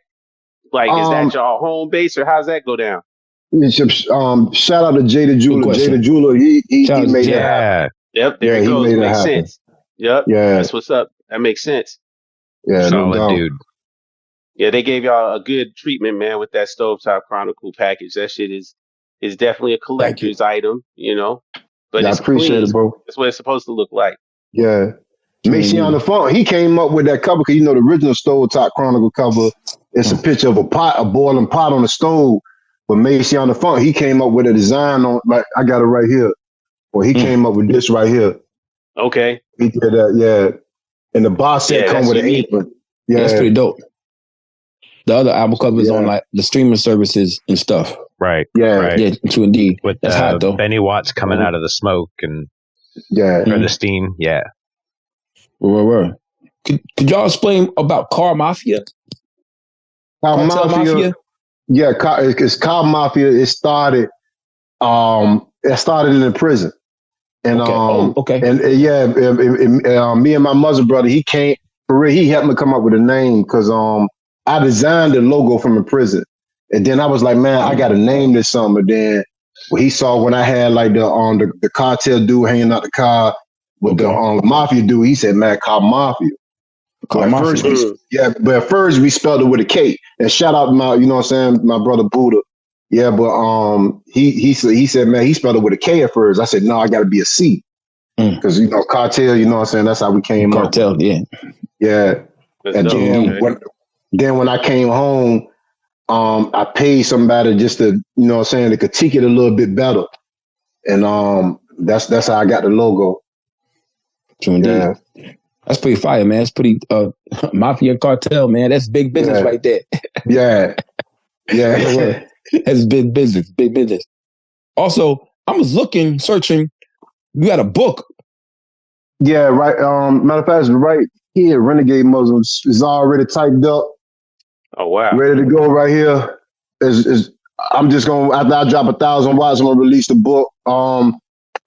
like, is that y'all home base or how's that go down? Shout out to Jada Jeweler. Jada Jeweler, he made that happen. Yep, there you go. Makes sense. Yep, that's what's up. That makes sense. Yeah, solid dude. Yeah, they gave y'all a good treatment, man, with that Stovetop Chronicle package. That shit is definitely a collector's item, but it's appreciate clean. It, bro. That's what it's supposed to look like. Yeah. Mason the Funk, he came up with that cover because the original Stovetop Chronicle cover, it's a picture of a boiling pot on the stove. But Mason the Funk, he came up with a design on, like, I got it right here. Or he came up with this right here. Okay. He did that, And the box set come with an apron. Yeah, that's pretty dope. The other album covers on like the streaming services and stuff. Right. Yeah. Right. Yeah, true indeed. With that's hot though. Benny Watts coming out of the smoke and or the steam. Yeah. Could y'all explain about Car Mafia? Mafia? Yeah, it's Car Mafia. It started in the prison. And and me and my Muslim brother, he came for real. He helped me come up with a name because I designed the logo from the prison, and then I was like, man, I got to name this something. But then he saw when I had like the cartel dude hanging out the car with the Mafia dude, he said, man, Car Mafia. But at first we spelled it with a K. And shout out to my, my brother Buddha. Yeah, but he said, man, he spelled it with a K at first. I said, no, I got to be a C. Because, cartel, that's how we came up. Cartel, yeah. Yeah. And then when I came home, I paid somebody just to, to critique it a little bit better. And that's how I got the logo. True indeed. Yeah. That's pretty fire, man. That's pretty Mafia Cartel, man. That's big business right there. Yeah. Yeah. That's big business. Big business. Also, I was searching. You got a book. Yeah, right. Matter of fact, right here, Renegade Muslims is already typed up. Oh wow. Ready to go right here. I'm just gonna after I drop 1,000 watts, I'm gonna release the book.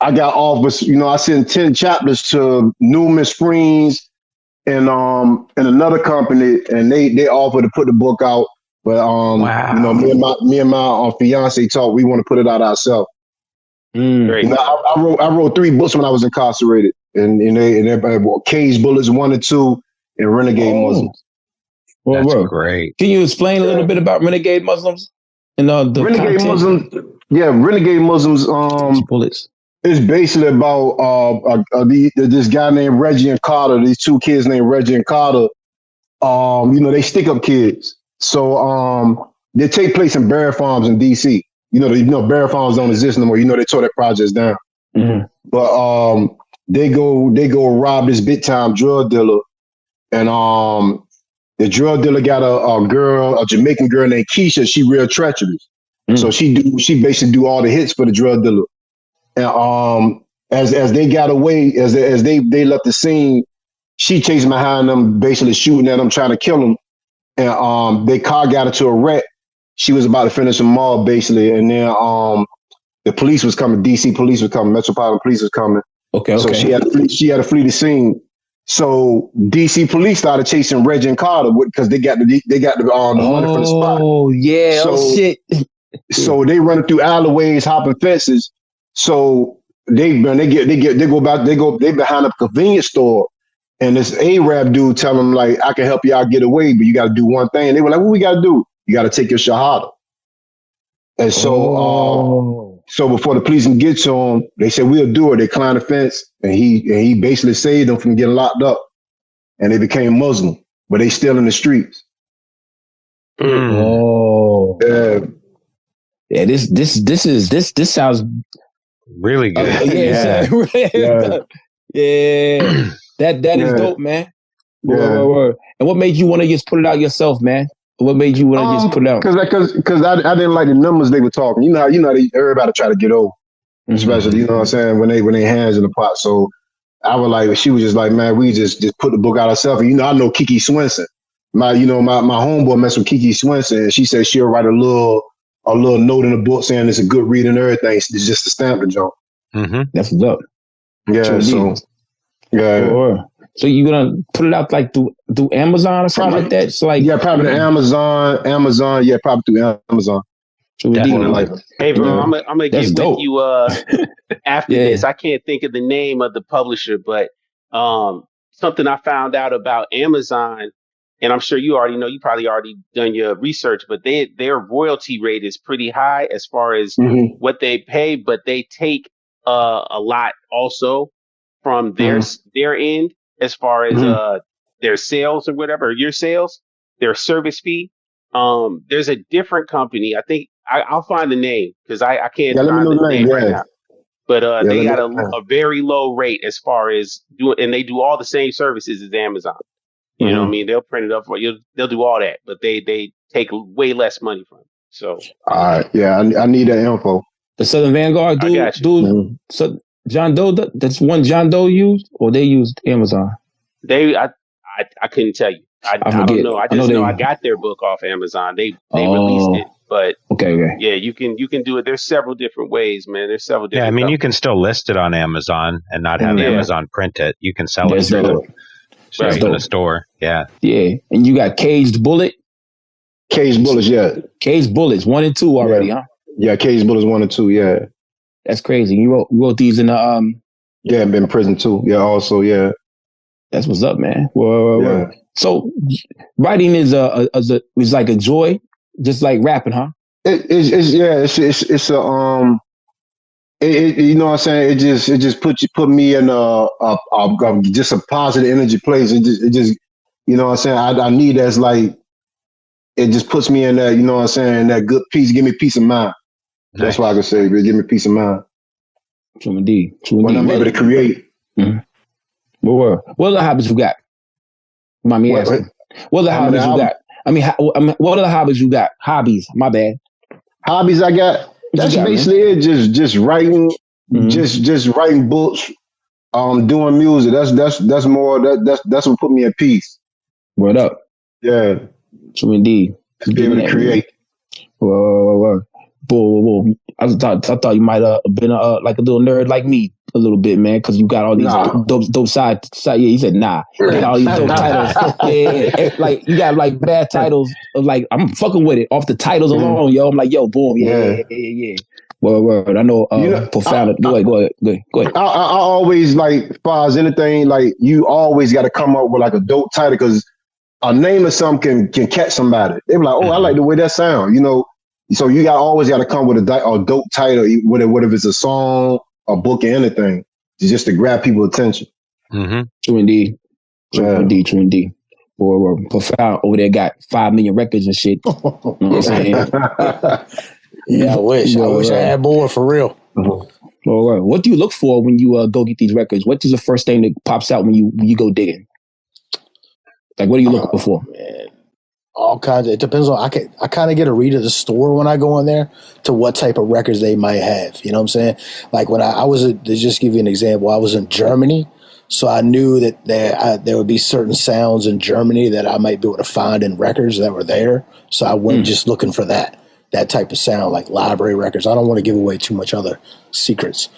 I got offers, I sent 10 chapters to Newman Springs and another company, and they offered to put the book out. But me and my fiance talked. We want to put it out ourselves. Great. I wrote 3 books when I was incarcerated, and everybody bought Cage Bullets 1 and 2 and Renegade Muslims. Well, that's great. Can you explain a little bit about Renegade Muslims and the Renegade content? Muslims? Yeah, Renegade Muslims. Bullets. It's basically about this guy named Reggie and Carter. These 2 kids named Reggie and Carter. They stick up kids. So they take place in Barry Farms in DC. Barrel don't exist no more. They tore that projects down. Mm-hmm. But they go rob this big time drug dealer, and the drug dealer got a Jamaican girl named Keisha. She real treacherous. So she basically do all the hits for the drug dealer. And as they got away, as they left the scene, she chasing behind them, basically shooting at them, trying to kill them. And their car got into a wreck. She was about to finish them all, basically. And then the police was coming. DC police was coming. Metropolitan police was coming. Okay. So she had to flee the scene. So DC police started chasing Reggie and Carter because they got the money from the spot. Oh yeah. So, shit. So they running through alleyways, hopping fences. So they behind a convenience store, and this Arab dude tell them like, I can help y'all get away, but you got to do one thing. And they were like, what we got to do? You got to take your shahada. And so, so before the police can get to him, they said, we'll do it. They climbed the fence, and he basically saved them from getting locked up, and they became Muslim, but they still in the streets. Oh. Yeah, this sounds really good. Yeah. That is dope, man. Word. And what made you want to just put it out yourself, man? What made you want to just put it out? Because I didn't like the numbers they were talking. You know how everybody try to get over, especially you know what I'm saying when they hands in the pot. So I was like, she was just like, man, we just put the book out ourselves. And I know Kiki Swenson. My homeboy messed with Kiki Swenson, and she said she'll write a little note in the book saying it's a good read and everything. It's just to stamp the joint. Mm-hmm. That's what's up. Yeah. So you gonna put it out like through Amazon or something like that? So like probably Amazon. Yeah, probably through Amazon. Definitely. Hey, bro, I'm gonna get with you after this. I can't think of the name of the publisher, but something I found out about Amazon, and I'm sure you already know. You probably already done your research, but their royalty rate is pretty high as far as what they pay, but they take a lot also from their end as far as their sales or whatever, your sales, their service fee. There's a different company. I think I'll find the name because I can't find the name right now. But they got a very low rate as far as and they do all the same services as Amazon. You know what I mean? They'll print it up for you. They'll do all that, but they take way less money from it. So, all right, yeah, I need that info. The Southern Vanguard dude. So John Doe, that's one John Doe used, or they used Amazon. I couldn't tell you. I don't know. I just know I got their book off Amazon. They released it, but yeah, you can do it. There's several different ways, man. There's several different. Yeah, I mean, you can still list it on Amazon and not have Amazon print it. You can sell it through the store. Yeah. And you got Caged Bullet. Caged Bullets, yeah. Caged Bullets 1 and 2 already, huh? Yeah, Caged Bullets 1 and 2, yeah. That's crazy. You wrote these in the Yeah, I've been in prison too. Yeah, also, yeah. That's what's up, man. Whoa. So writing is like a joy, just like rapping, huh? It's a you know what I'm saying? It just put me in just a positive energy place. It just you know what I'm saying? I need that's like it just puts me in that, you know what I'm saying, that good peace, give me peace of mind. That's what I can say, but give me peace of mind. True indeed. When I'm able to create. Mm-hmm. What other hobbies you got? Mind me asking. What other hobbies you got? I mean, what other hobbies you got? Hobbies, my bad. Hobbies I got? That's basically it. Just writing, just writing books, doing music. That's more that's what put me at peace. Word up. Yeah. True indeed. Be able to create. Whoa. I thought you might have been like a little nerd like me a little bit, man, because you got all these dope side. Yeah, he said nah. You got all these dope titles. Yeah. Like you got like bad titles of like I'm fucking with it off the titles alone, yo. I'm like, yo, boom, yeah. Word. I know. Profound. Go ahead. I always like, as far as anything, like you always got to come up with like a dope title because a name of something can catch somebody. They be like, oh, I like the way that sound, you know. So you always got to come with a dope title, whether it's a song, a book, or anything, just to grab people's attention. Mm-hmm. True indeed. Boy, Profound over there got 5 million records and shit. You know what I'm saying? Yeah, I wish I had more for real. Well, what do you look for when you go get these records? What is the first thing that pops out when you go digging? Like, what are you looking for? Man. All kinds. It depends on. I kind of get a read of the store when I go in there to what type of records they might have. You know what I'm saying? Like when I was to just give you an example, I was in Germany, so I knew that there would be certain sounds in Germany that I might be able to find in records that were there. So I went just looking for that type of sound, like library records. I don't want to give away too much other secrets.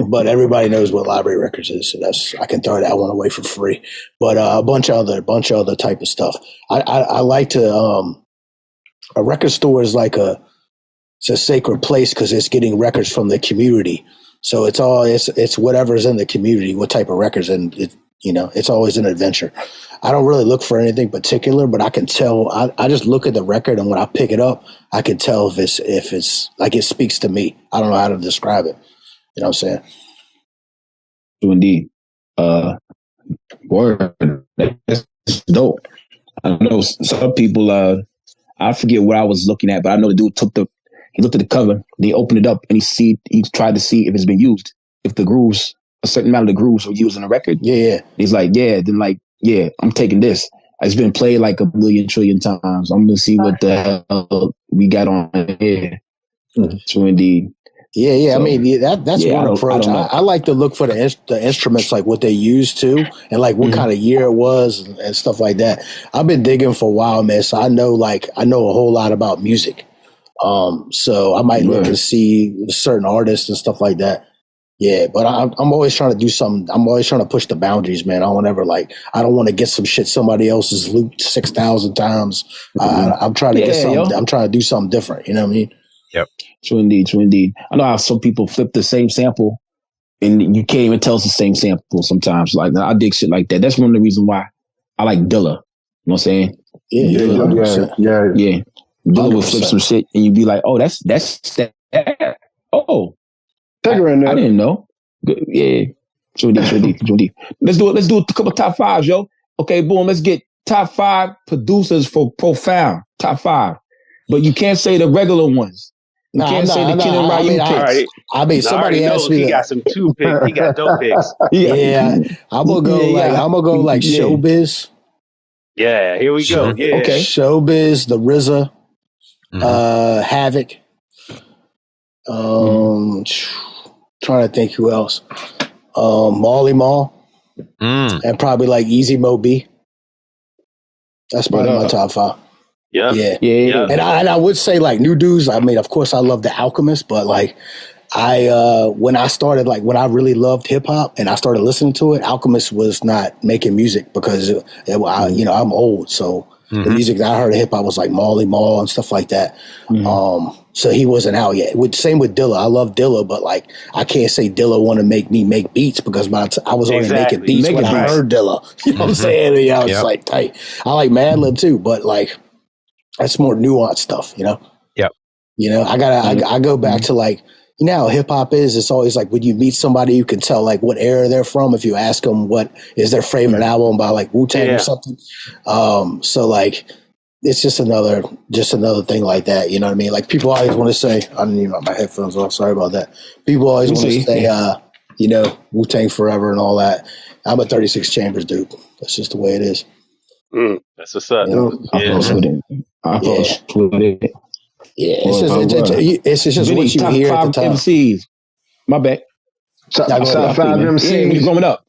But everybody knows what library records is, so I can throw that one away for free. But a bunch of other type of stuff. I like to a record store is like it's a sacred place because it's getting records from the community. So it's whatever's in the community, what type of records, and it's always an adventure. I don't really look for anything particular, but I can tell. I just look at the record, and when I pick it up, I can tell if it's like it speaks to me. I don't know how to describe it. You know what I'm saying? Indeed. Word. That's dope. I know some people, I forget what I was looking at, but I know the dude he looked at the cover, then he opened it up, and he tried to see if it's been used, if a certain amount of the grooves were used in the record. Yeah. He's like, I'm taking this. It's been played like a million trillion times. I'm going to see what the hell we got on here. So indeed. Yeah. So, I mean, that's one approach. I like to look for the instruments, like what they used to, and like what kind of year it was, and stuff like that. I've been digging for a while, man. So I know a whole lot about music. So I might look and see certain artists and stuff like that. Yeah, but I'm always trying to do something. I'm always trying to push the boundaries, man. I don't want to get some shit somebody else has looped 6,000 times. I'm trying to get something. I'm trying to do something different. You know what I mean? Yep. True indeed. I know how some people flip the same sample and you can't even tell it's the same sample sometimes. Like, I dig shit like that. That's one of the reasons why I like Dilla. You know what I'm saying? Yeah. Dilla will flip some shit and you'd be like, oh, that's that. Oh, take her in there. I didn't know. Good. Yeah. True indeed. Let's do a couple top fives, yo. Okay, boom. Let's get top 5 producers for Profound. Top 5. But you can't say the regular ones. You can't say the Ken and Ryu picks. I mean, somebody asked me. He got some 2 picks. He got dope picks. Yeah, I'm gonna go Showbiz. Yeah, here we go. Yeah, okay. Showbiz, the RZA, Havoc. Trying to think who else. Marley Marl, and probably like Easy Mo B. That's probably my top 5. Yeah. And I would say like new dudes. I mean, of course, I love The Alchemist, but like when I really loved hip hop and I started listening to it, Alchemist was not making music because I'm old, so the music that I heard of hip hop was like Marley Marl and stuff like that. So he wasn't out yet. Same with Dilla. I love Dilla, but like I can't say Dilla want to make me make beats because I was already making beats when I heard Dilla. You know what I'm saying? Yeah, it's like tight. I like Madlib too, but like that's more nuanced stuff, you know? Yep. You know, I go back to like, you know how hip hop is. It's always like when you meet somebody, you can tell like what era they're from. If you ask them what is their favorite album by like Wu-Tang or something. So like, it's just another thing like that. You know what I mean? Like people always want to say, I didn't even have my headphones off. Sorry about that. People always want to say, Wu-Tang forever and all that. I'm a 36 Chambers dude. That's just the way it is. That's what's up. I post with it. Yeah, it's just Vinny, what you hear top 5 at the time. MCs. My bad. Top 5 MCs. Yeah, when you're growing up.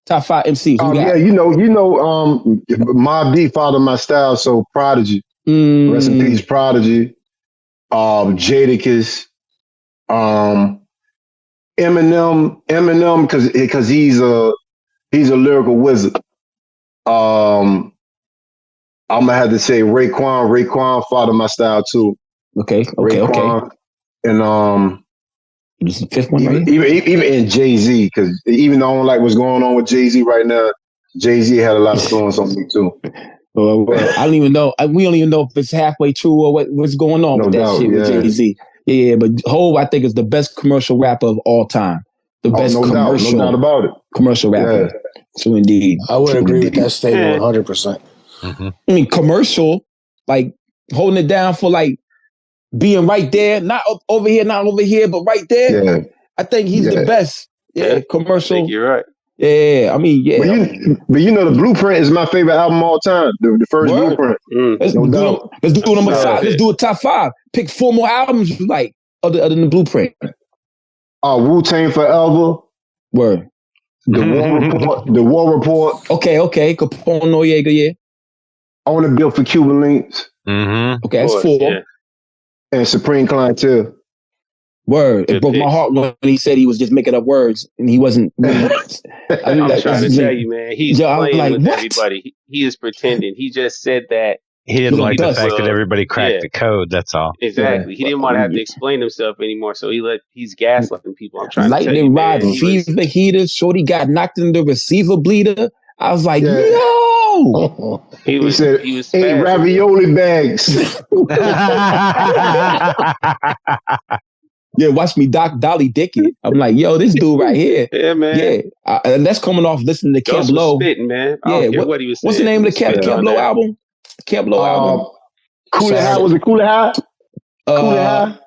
Top 5 MCs. Mobb Deep followed my style, so Prodigy. Rest in peace, Prodigy. Jadakiss. Eminem, because he's a lyrical wizard. I'm gonna have to say Raekwon. Raekwon followed my style too. Okay. And this is the 5th one, right? Even in Jay-Z, because even though I don't like what's going on with Jay-Z right now, Jay-Z had a lot of influence on me too. Well, I don't even know. We don't even know if it's halfway true or what's going on with that shit with Jay-Z. Yeah, but Hov, I think, is the best commercial rapper of all time. The best no doubt about it. Commercial rapper. Yeah. So indeed, I would agree with that statement 100%. I mean, commercial, like holding it down for like being right there, not over here, but right there. Yeah. I think he's the best. Yeah, commercial. I think you're right. Yeah, I mean, yeah. But you know, the Blueprint is my favorite album of all time. The first Blueprint. Let's do number 5. Let's do a top 5. Pick 4 more albums like other than the Blueprint. Wu-Tang Forever. Word. The War Report. Okay. Capone Noriega, yeah. I Want to Build for Cuban Links. Mm-hmm. Okay, that's 4. Yeah. And Supreme Clientele. Word. It broke my heart when he said he was just making up words and he wasn't. I'm trying to tell you, man. He's playing with everybody. He is pretending. He just said that. He didn't like the fact that everybody cracked the code. That's all. Exactly. He didn't want to have to explain himself anymore, so he's gaslighting people. I'm trying Lightning to tell you, rod, fever heater. Shorty got knocked in the receiver bleeder. I was like, yo. He said, 8 ravioli bags. Yeah, watch me Dolly Dick it. I'm like, yo, this dude right here. Yeah, man. Yeah, and that's coming off listening to Camp Lo. Spitting, man. I don't care what he was saying. What's the name of the Camp Lo album? Camp Lo album. Cooler High. Was it Cooler High? Cooler High?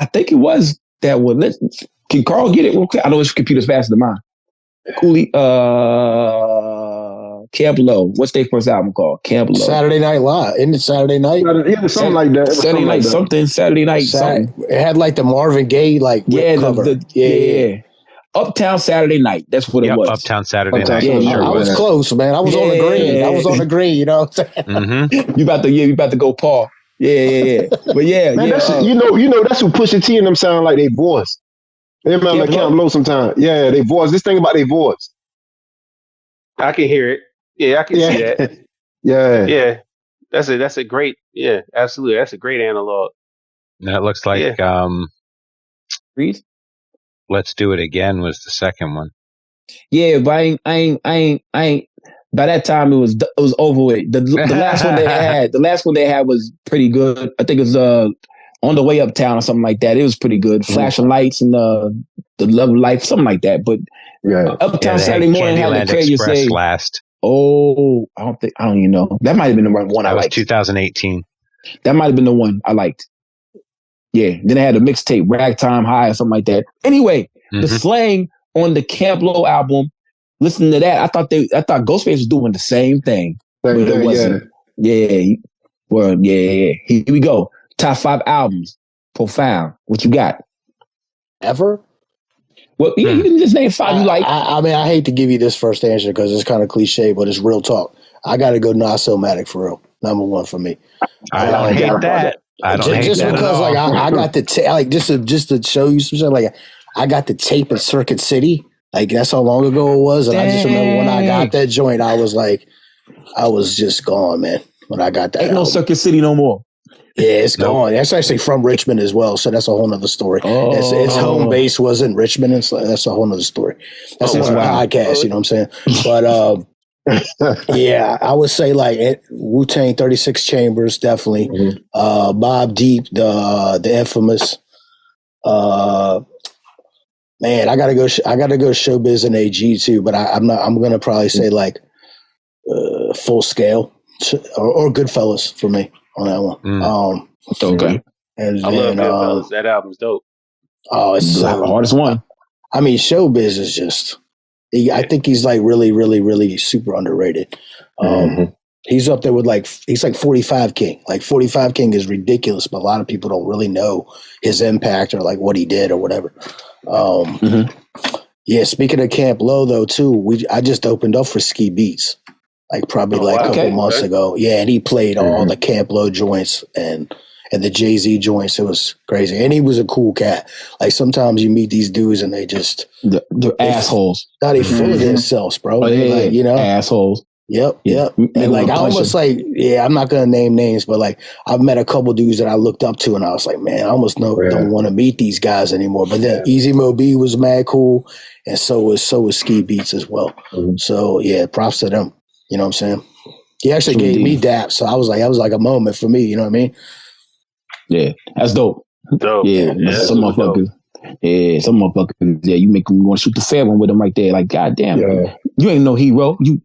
I think it was that one. Can Carl get it real quick? I know his computer's faster than mine. Camp Lo. What's their first album called? Camp Lo. Saturday Night Live. Isn't it Saturday Night? Yeah, something like that. Saturday Night something. Saturday Night something. It had like the Marvin Gaye cover. Yeah. Uptown Saturday Night. That's what it was. Uptown Saturday Night. Yeah, I was close, man. I was on the green. I was on the green. You know what I'm saying? Mm-hmm. You about to go Paul. Yeah. But yeah, man, that's you know that's who Pusha T and them sound like they voice. They sound like Camp Lo sometimes. Yeah, they voice. This thing about their voice. I can hear it. Yeah, I can see that. Yeah. That's a great. Yeah, absolutely. That's a great analog. That looks like Reed? Let's Do It Again was the second one. Yeah, but I ain't. By that time, it was over with. The last one they had was pretty good. I think it was On the Way Uptown or something like that. It was pretty good. Flashing Lights and the Love of Life, something like that. But Uptown Saturday Morning had the crazy say. Last. Oh, I don't even know. That might have been the one I liked. 2018. That might have been the one I liked. Yeah. Then I had a mixtape, Ragtime High or something like that. Anyway, the slang on the Camp Lo album, listening to that, I thought Ghostface was doing the same thing. But it wasn't. Yeah. Well, yeah. Here we go. Top 5 albums. Profound. What you got? Ever? Well, yeah, you didn't just name 5 you like. I mean, I hate to give you this first answer because it's kind of cliche, but it's real talk. I got to go Nas-O-Matic for real. Number 1 for me. I don't hate that. I don't hate just that because I got the just to show you some stuff. I got the tape in Circuit City. That's how long ago it was, and I just remember when I got that joint, I was just gone, man. When I got that, ain't no Circuit City no more. Yeah, it's gone. That's actually from Richmond as well, so that's a whole nother story. Its home base was in Richmond, and so that's a whole nother story. That's a podcast, you know what I'm saying? But yeah, I would say Wu-Tang 36 Chambers, definitely. Mobb Deep, the infamous. Man, I gotta go Showbiz and AG too, but I'm gonna probably say Full Scale or Goodfellas for me on that one. Okay. And I love Goodfellas. That album's dope. Oh, it's the hardest one. I mean, Showbiz is just. I think he's really, really, really super underrated. He's up there with he's like 45 King. 45 King is ridiculous, but a lot of people don't really know his impact or what he did or whatever. Yeah, speaking of Camp Lo though too, I just opened up for Ski Beats probably a couple months ago. Yeah, and he played all the Camp Lo joints and the Jay-Z joints. It was crazy. And he was a cool cat. Sometimes you meet these dudes and they just they're assholes. They full of themselves, bro. Assholes. Yep. And I almost I'm not gonna name names, but I've met a couple dudes that I looked up to, and I was like, man, I almost don't want to meet these guys anymore. But then Easy Mo B was mad cool, and so was Ski Beats as well. So yeah, props to them. You know what I'm saying? He actually gave me daps, so that was like a moment for me. You know what I mean? Yeah, that's dope. Yeah, some motherfuckers. Yeah, some motherfuckers. Yeah, you make them want to shoot the fair one with them right there. Goddamn, you ain't no hero. You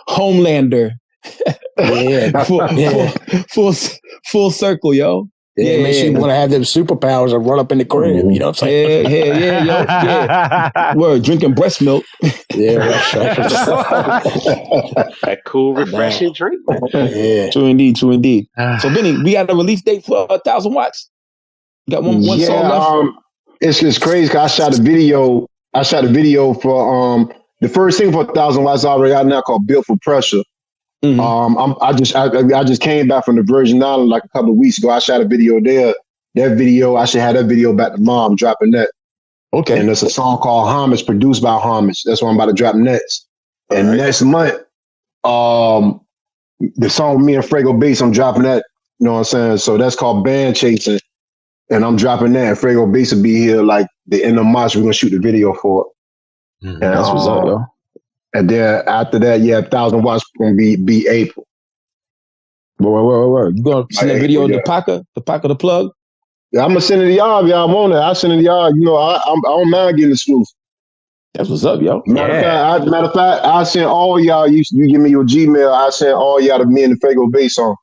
Homelander. Full circle, yo. Yeah, it makes you want to have them superpowers and run up in the crib. You know what I'm saying? Yeah. Word, drinking breast milk. Yeah, that's right. That cool, refreshing drink. Yeah. True indeed. So, Benny, we got a release date for 1,000 watts. Got one song left. It's just crazy because I shot a video. For the first thing for 1,000 watts I already got now called "Built for Pressure." I just came back from the Virgin Island like a couple of weeks ago. I shot a video there. That video, I should have that video back to mom, dropping that. Okay. And there's a song called Homage, produced by Homage. That's what I'm about to drop next. And next month, the song with me and Frago Bass, I'm dropping that. You know what I'm saying? So that's called Band Chasing. And I'm dropping that. And Frago Bass will be here like the end of March. We're going to shoot the video for it. And, that's what's up, yo. And then after that, 1,000 watts going to be April. Word. You going to send a video in the pocket the plug? Yeah, I'm going to send it to y'all if y'all want it. I'll send it to y'all. You know, I don't mind getting exclusive. That's what's up, yo. Matter of fact, I'll send all y'all, you give me your Gmail, I'll send all y'all to me and the Frago Bass song.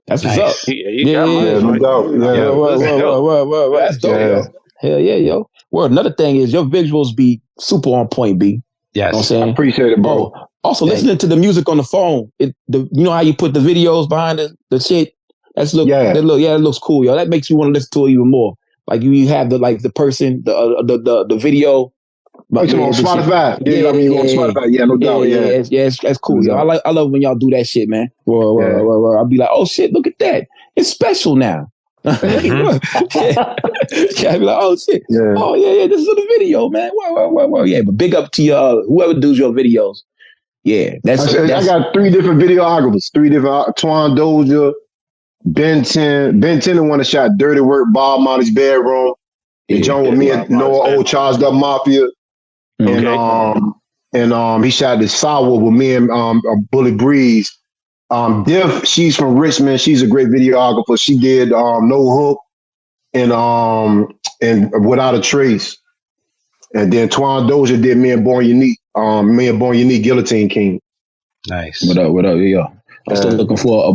That's what's up. Yeah, no doubt. Word. That's dope, yo. Hell yeah, yo. Well, another thing is your visuals be super on point, B. Yes. You know what I'm saying? I appreciate it, bro. Also, listening to the music on the phone, you know how you put the videos behind the shit? It looks cool, yo. That makes you want to listen to it even more. Like you have the person, the video. On Spotify. On Spotify. Yeah, no doubt. Yeah, that's cool, yo. I love when y'all do that shit, man. I'll be like, oh shit, look at that. It's special now. I'll be like, oh shit. Yeah. Oh yeah, this is the video, man. Well, yeah, but big up to your whoever does your videos. Yeah, I got 3 different videographers, 3 different Twan Doja, Ben 10, the one that shot Dirty Work, Bob Marley's Bedroom, the joint with me and Noah Old Charged Up Mafia, and he shot the Sour with me and Bully Breeze. Diff, she's from Richmond. She's a great videographer. She did No Hook and Without a Trace. And then Twan Doja did me and Born Unique. Guillotine King. Nice. What up, yo? I'm still looking for a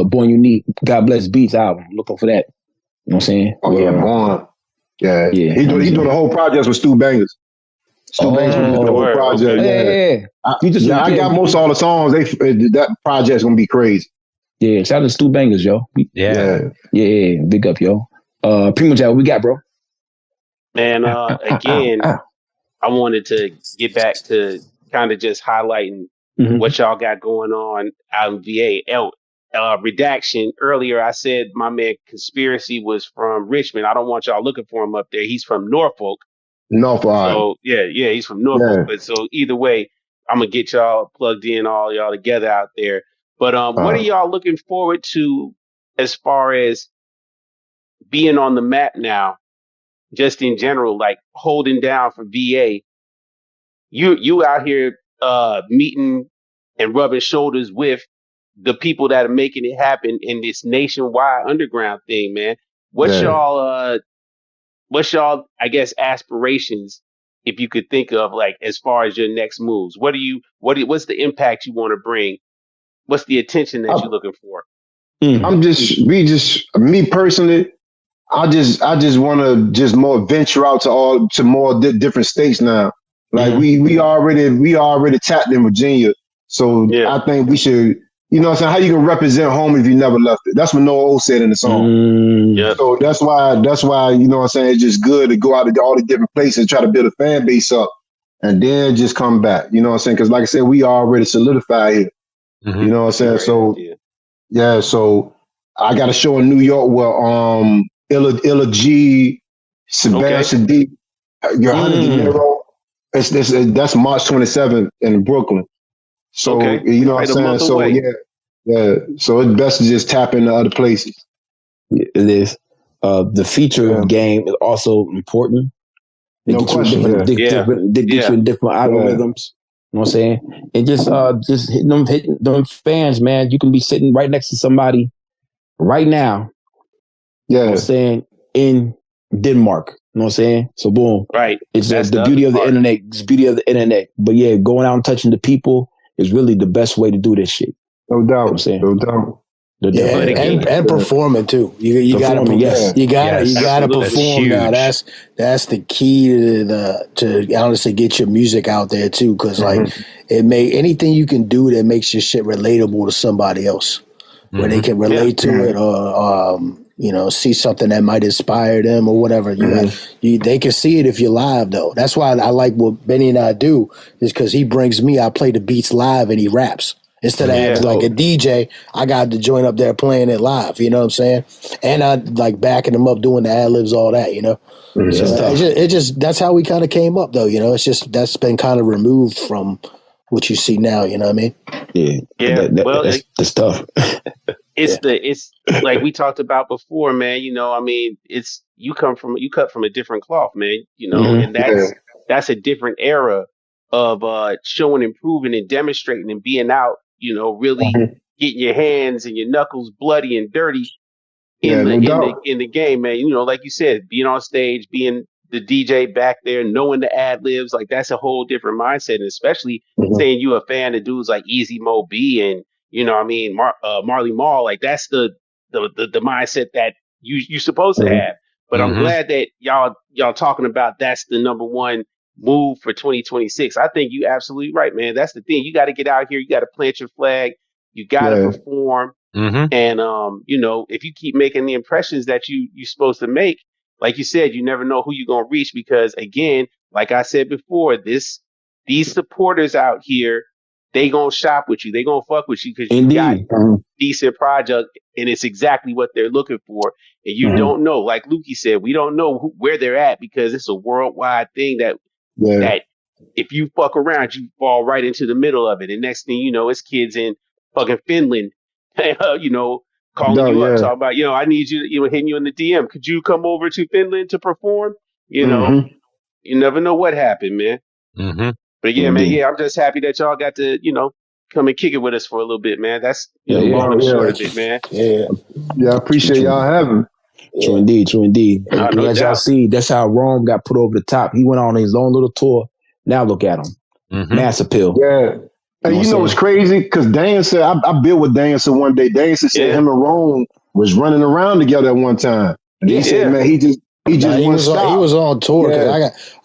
Born Unique God Bless Beats album. Looking for that. You know what I'm saying? Oh yeah, Born. Yeah. He doing the whole project with Stu Bangers. Stu Bangers doing the whole project. Yeah. I got most of all the songs. That project's gonna be crazy. Yeah, shout out to Stu Bangers, yo. Yeah. Big up, yo. Primo Jal, what we got, bro? Man, again, I wanted to get back to kind of just highlighting what y'all got going on out in VA. Redaction, earlier I said my man Conspiracy was from Richmond. I don't want y'all looking for him up there. He's from Norfolk. So, he's from Norfolk. But so either way, I'm going to get y'all plugged in, all y'all together out there. But what are y'all looking forward to as far as being on the map now? Just in general, like holding down for VA, you out here meeting and rubbing shoulders with the people that are making it happen in this nationwide underground thing, man. What's y'all I guess aspirations, if you could think of, like, as far as your next moves? What's the impact you want to bring? What's the attention that you're looking for? Me personally, I just want to just more venture out to more different states now. Like we already tapped in Virginia, so I think we should. You know what I'm saying? How you can represent home if you never left it? That's what Noah O said in the song. So that's why you know what I'm saying. It's just good to go out to all the different places and try to build a fan base up, and then just come back. You know what I'm saying? Because like I said, we already solidified here. You know what I'm saying? So I got a show in New York where Illa G, Sebastian D, your Honey De Niro. That's March 27th in Brooklyn. So you know what I'm saying. So so it's best to just tap into other places. It is. The feature game is also important. They get you in different algorithms. You know what I'm saying? And just hitting them fans, man. You can be sitting right next to somebody right now. You know what I'm saying? In Denmark. You know what I'm saying? So boom. Right. It's the beauty of the internet. It's the beauty of the internet. But yeah, going out and touching the people is really the best way to do this shit. No doubt. You know what I'm saying? No doubt. And performing too. You gotta perform now. That's the key to honestly get your music out there too, because like anything you can do that makes your shit relatable to somebody else, where they can relate to it or see something that might inspire them or whatever. They can see it if you're live though. That's why I like what Benny and I do, is because he brings me. I play the beats live and he raps. Instead of having like a DJ, I got to join up there playing it live. You know what I'm saying? And I like backing them up, doing the ad libs, all that. So it just that's how we kind of came up, though. It's just that's been kind of removed from what you see now. You know what I mean? Yeah. That's the stuff. It's like we talked about before, man. It's you cut from a different cloth, man. And that's a different era of showing, improving, and demonstrating and being out. Really getting your hands and your knuckles bloody and dirty in the game, man. Like you said, being on stage, being the DJ back there, knowing the ad libs, like that's a whole different mindset. And especially saying you a fan of dudes like Easy Mo B and Marley Marl, like that's the mindset that you supposed to have. But I'm glad that y'all talking about that's the number one move for 2026. I think you absolutely right, man. That's the thing. You got to get out here. You got to plant your flag. You got to perform. And if you keep making the impressions that you're supposed to make, like you said, you never know who you're gonna reach, because again, like I said before, these supporters out here, they gonna shop with you. They gonna fuck with you because you got decent project, and it's exactly what they're looking for. And you don't know, like Lukey said, we don't know where they're at, because it's a worldwide thing that if you fuck around, you fall right into the middle of it. And next thing you know, it's kids in fucking Finland, calling you up, talking about, I need you, hitting you in the DM. Could you come over to Finland to perform? You never know what happened, man. But man, I'm just happy that y'all got to, come and kick it with us for a little bit, man. That's long and short of it, man. I appreciate y'all having me. True indeed. And as y'all see, that's how Rome got put over the top. He went on his own little tour. Now look at him. Mass appeal. Yeah. And you know what's crazy? Because Dan said, I built with Dan one day. Dan said him and Rome was running around together at one time. And he said, man, he just he was on tour.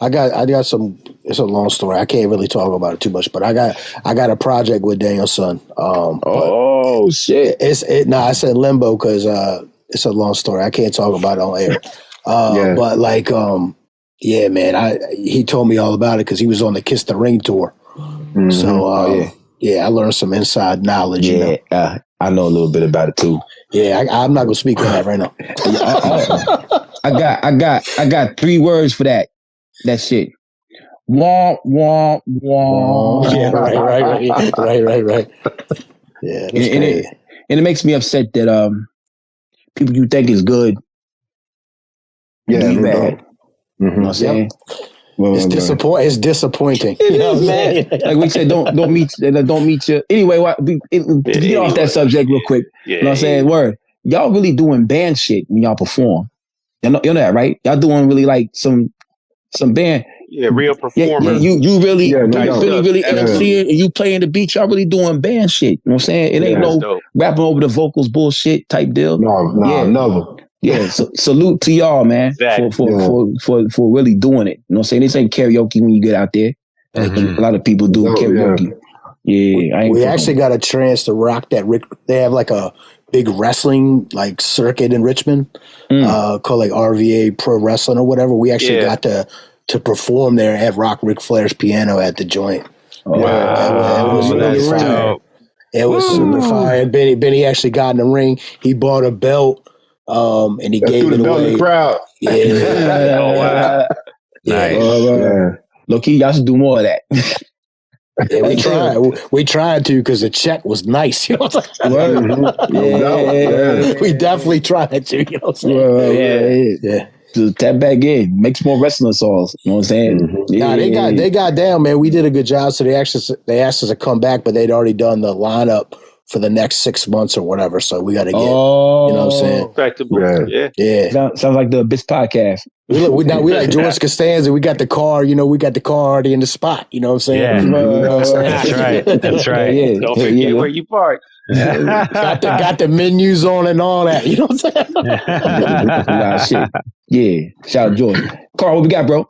I got some. It's a long story. I can't really talk about it too much, but I got a project with Daniel's son. Shit! I said limbo because it's a long story. I can't talk about it on air. But like, man, he told me all about it because he was on the Kiss the Ring tour. So I learned some inside knowledge. I know a little bit about it too. I'm not gonna speak on that right now. I got 3 words for that shit. Wah wah wah. Yeah, right. Yeah, and it makes me upset that people you think is good, be bad. You know what I'm saying? It's disappointing. It is, man. Like we said, don't meet you. Anyway, to get off that subject real quick. You know what I'm saying? Word. Y'all really doing band shit when y'all perform. You know that, right? Y'all doing really like some band. Yeah, real performer. You really MCing and you playing the beat. Y'all really doing band shit. You know what I'm saying? It ain't no rapping over the vocals bullshit type deal. No, never. Yeah, so salute to y'all, man, for really doing it. You know what I'm saying? This ain't karaoke when you get out there. Like a lot of people do karaoke. We actually got a chance to rock that. They have like a big wrestling like circuit in Richmond called like RVA Pro Wrestling or whatever. We actually got to perform there at rock Ric Flair's piano at the joint. Wow, it was really fire. It was super fire. Benny actually got in the ring. He bought a belt. And he gave it away. The crowd. Yeah. Oh wow. Nice. Low-key, y'all should do more of that. We tried to because the check was nice. You know what I'm saying? We definitely tried to. You know what I'm saying? Just tap back in. Make some more wrestling songs. You know what I'm saying? They got down, man. We did a good job. So they asked us to come back, but they'd already done the lineup for the next 6 months or whatever. So we got to get, you know what I'm saying? Respectable. Yeah. Sounds like the Abyss podcast. We like George Costanza. We got the car, we got the car already in the spot. You know what I'm saying? Yeah. You know what I'm saying? That's right. Yeah. Don't forget where you park. got the menus on and all that. You know what I'm saying? Shit. Yeah. Shout out George. Carl, what we got, bro?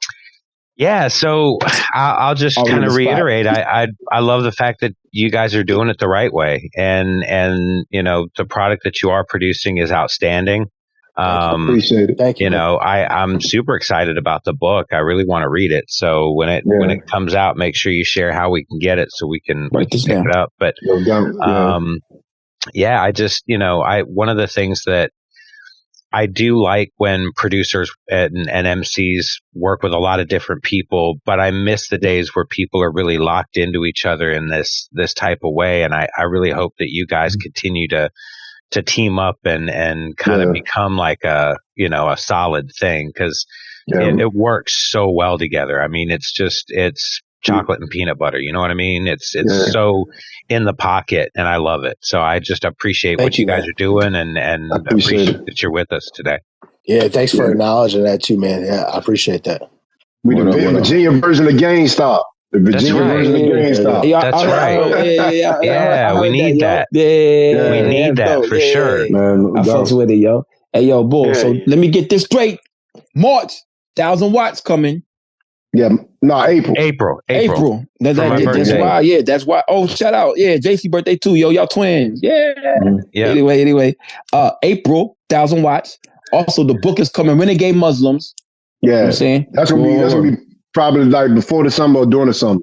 Yeah, so I'll just kind of reiterate. I love the fact that you guys are doing it the right way, and the product that you are producing is outstanding. Appreciate it. Thank you. I'm super excited about the book. I really want to read it. So when it comes out, make sure you share how we can get it so we can pick it up. But I just one of the things that I do like when producers and MCs work with a lot of different people, but I miss the days where people are really locked into each other in this type of way. And I really hope that you guys continue to team up and kind of become like a solid thing, because it works so well together. I mean, it's chocolate and peanut butter. You know what I mean? It's so in the pocket, and I love it. So I just appreciate what you guys are doing, and appreciate that you're with us today. Yeah, thanks for acknowledging that too, man. Yeah, I appreciate that. We the Virginia version of GameStop. The Virginia version of GameStop. That's right. Yeah, we need that. Yeah, we need that for sure. Man, I fucks with it, yo. Hey, yo, bull. So let me get this straight. March, 1,000 watts coming. Yeah, no, April. That's why. Yeah, that's why. Oh, shout out. Yeah, JC birthday too, yo. Y'all twins. Yeah. Yeah. Anyway. April, 1,000 watts. Also, the book is coming. Renegade Muslims. Yeah, you know what I'm saying that's gonna be probably like before the summer or during the summer.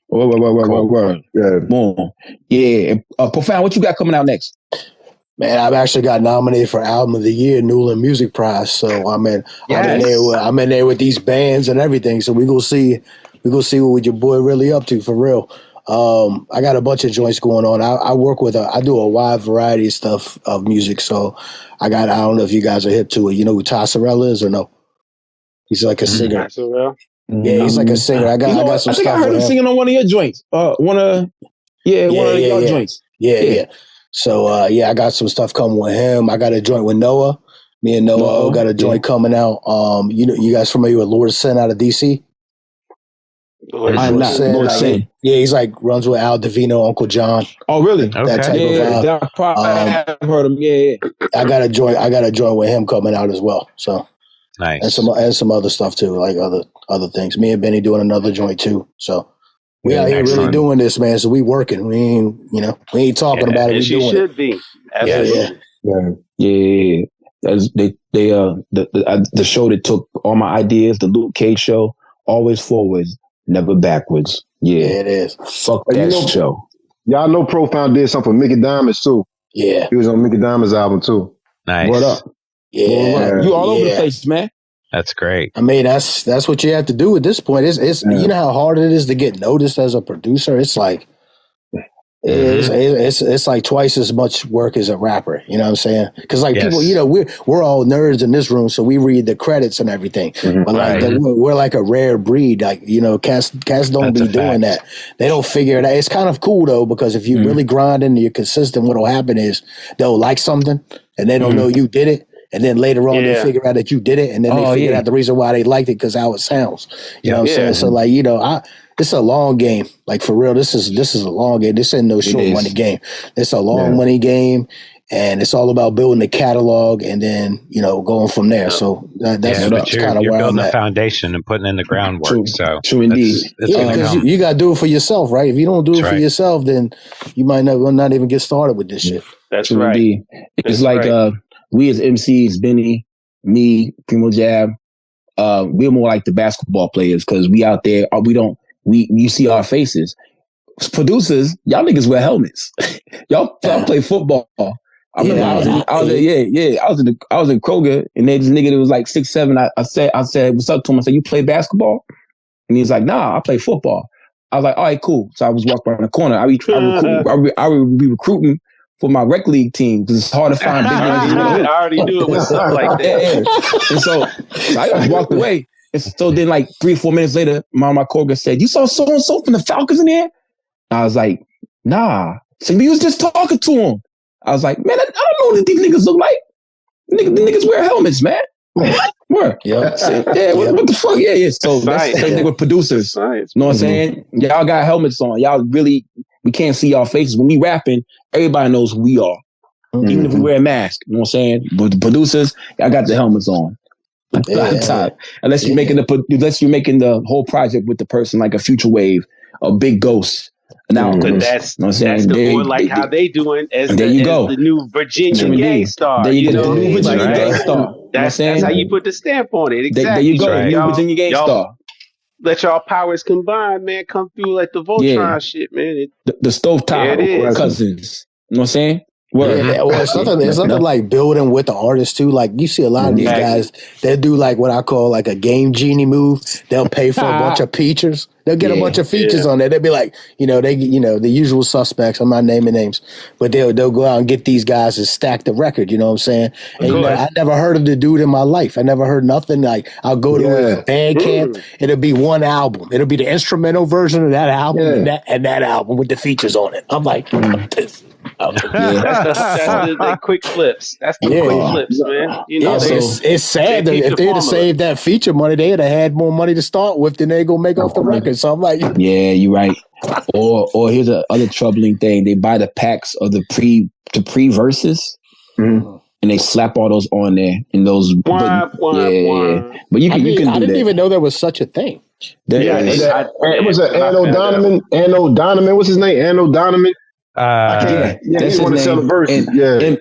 Word. Yeah. Boom. Yeah. Profound. What you got coming out next? Man, I've actually got nominated for Album of the Year, Newland Music Prize. So I'm in there with these bands and everything. So we go see what your boy really up to for real. I got a bunch of joints going on. I work with I do a wide variety of stuff of music. So I don't know if you guys are hip to it. You know who Tassarella is or no? He's like a singer. Tassarella? Yeah, he's like a singer. I got some stuff. I heard him singing on one of your joints. One of your joints. Yeah. So I got some stuff coming with him. I got a joint with Noah. Me and Noah got a joint coming out. You guys familiar with Lord Sin out of DC? I'm not. Lord Sin. Yeah, he's like runs with Al Divino, Uncle John. Oh, really? That type of vibe. I heard him. Yeah. I got a joint with him coming out as well. So nice. And some other stuff too, like other things. Me and Benny doing another joint too. So we out here really doing this, man. So we working. We ain't talking about it. We doing should be. Absolutely. Yeah. The show that took all my ideas, the Luke Cage show, always forwards, never backwards. Yeah, it is. Fuck that show. Y'all know Profound did something for Mickey Diamonds too. Yeah, he was on Mickey Diamonds' album too. Nice. What up? Yeah, you all over the place, man. That's great. I mean, that's what you have to do at this point. It's you know how hard it is to get noticed as a producer. It's like it's like twice as much work as a rapper. You know what I'm saying? Because people, we're all nerds in this room, so we read the credits and everything. Mm-hmm. But we're like a rare breed. Like cats don't be doing that. They don't figure it out. It's kind of cool though, because if you really grind and you're consistent, what'll happen is they'll like something and they don't know you did it. And then later on, they figure out that you did it, and then they figure out the reason why they liked it because how it sounds. You know what I'm saying? So it's a long game. Like for real, this is a long game. This ain't no short money game. It's a long money game, and it's all about building the catalog and then going from there. So that's kind of where I'm at. You're building the foundation and putting in the groundwork. True indeed. Because you got to do it for yourself, right? If you don't do it for yourself, then you might not even get started with this shit. That's true right. Indeed. It's we as MCs, Benny, me, Primo Jab, we're more like the basketball players because we out there. You see our faces. Producers, y'all niggas wear helmets. Y'all play football. I remember I was in Kroger, and there's this nigga that was like 6'7". I said, what's up to him? I said, you play basketball? And he's like, nah, I play football. I was like, all right, cool. So I was walking around the corner. I would be recruiting for my rec league team because it's hard to find big ones. I already knew it was something like that. And so I just walked away. And so then like 3 or 4 minutes later, my coworker said, you saw so-and-so from the Falcons in there? I was like, nah. So we was just talking to him. I was like, man, I don't know what these niggas look like. The niggas wear helmets, man. What? Yeah. What the fuck? Yeah. So that's the same thing with producers. You know what I'm saying? Y'all got helmets on. Y'all really, we can't see y'all faces. When we rapping, everybody knows who we are. Even if we wear a mask. You know what I'm saying? But the producers, y'all got the helmets on. Unless you're making the whole project with the person like a Future Wave, a Big Ghost. Now, that's the more like how they doing as the new Virginia gang star. There you go, the new Virginia gang star. That's how you put the stamp on it. Exactly. There you go, new Virginia gang star. Let y'all powers combine, man. Come through like the Voltron shit, man. The stovetop cousins. You know what I'm saying? It's something like building with the artist too. Like you see a lot of these guys that do like what I call like a game genie move. They'll pay for a bunch of features. They'll get a bunch of features on there. They'll be like, the usual suspects. I'm not naming names, but they'll go out and get these guys to stack the record. You know what I'm saying? And I never heard of the dude in my life. I never heard nothing. Like I'll go to a Bandcamp. It'll be one album. It'll be the instrumental version of that album and that album with the features on it. I'm like, this. That's the quick flips. That's the quick flips, man. It's sad that if they'd have saved that feature money, they'd have had more money to start with than they gonna make off the record. So I'm like, yeah, you're right. Or here's a other troubling thing: they buy the packs of the pre verses, and they slap all those on there in those. But you can do I didn't even know there was such a thing. It was Anno Donovan. What's his name? Anno Donovan. He's want to sell a verse. M80.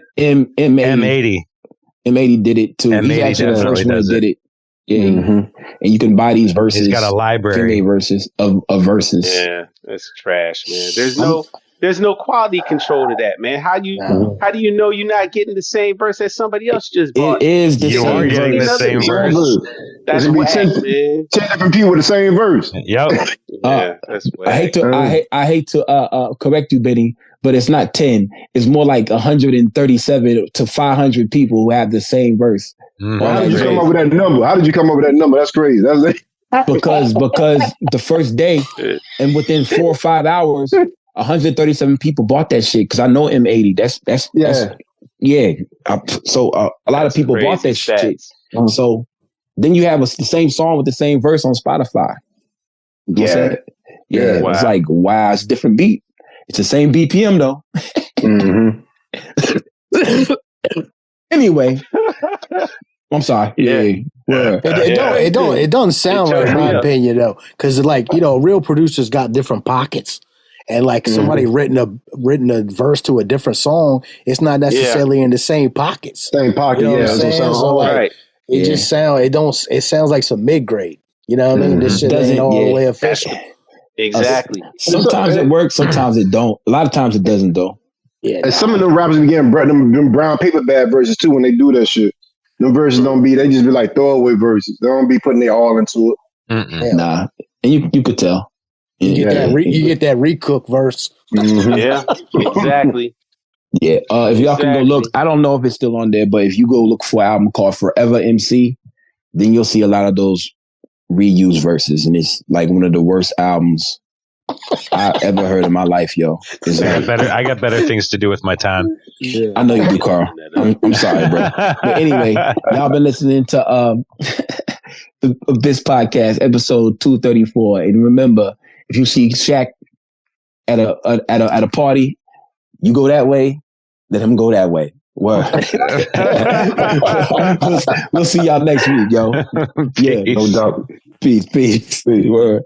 M80 did it too. He's actually the first one that did it. Yeah, and you can buy these verses. He's got a library verses of verses. Yeah, that's trash, man. There's no quality control to that, man. How do you know you're not getting the same verse that somebody else just bought? It is the same verse. Getting the same verse. That's whack, man. 10 different people with the same verse. Yep. That's whack. I hate to correct you, Benny, but it's not 10. It's more like 137 to 500 people who have the same verse. Well, how did you come up with that number? That's crazy. Because the first day and within 4 or 5 hours, 137 people bought that shit. Because I know M80. That's so a lot of people bought that shit. So then you have the same song with the same verse on Spotify. You know wow. It's like it's a different beat. It's the same BPM though. Anyway, I'm sorry. It doesn't sound right in my opinion though, because real producers got different pockets, and like somebody written a verse to a different song, it's not necessarily in the same pockets. Same pocket, it sounds like some mid grade. You know what I mean? This shit ain't all the way official. Exactly. Sometimes it works, sometimes it don't. A lot of times it doesn't though. Yeah. And some of them rappers be getting them brown paper bag verses too when they do that shit. Them verses they just be like throwaway verses. They don't be putting their all into it. Nah. And you could tell. You get that recook verse. Yeah, exactly. Yeah. If y'all can go look, I don't know if it's still on there, but if you go look for an album called Forever MC, then you'll see a lot of those reused verses, and it's like one of the worst albums I ever heard in my life, yo. I got better things to do with my time. Yeah. I know you do, Carl. I'm sorry, bro. But anyway, y'all been listening to this podcast, episode 234. And remember, if you see Shaq at a party, you go that way, let him go that way. Word. We'll see y'all next week, yo. Yeah, no doubt. Peace. Word.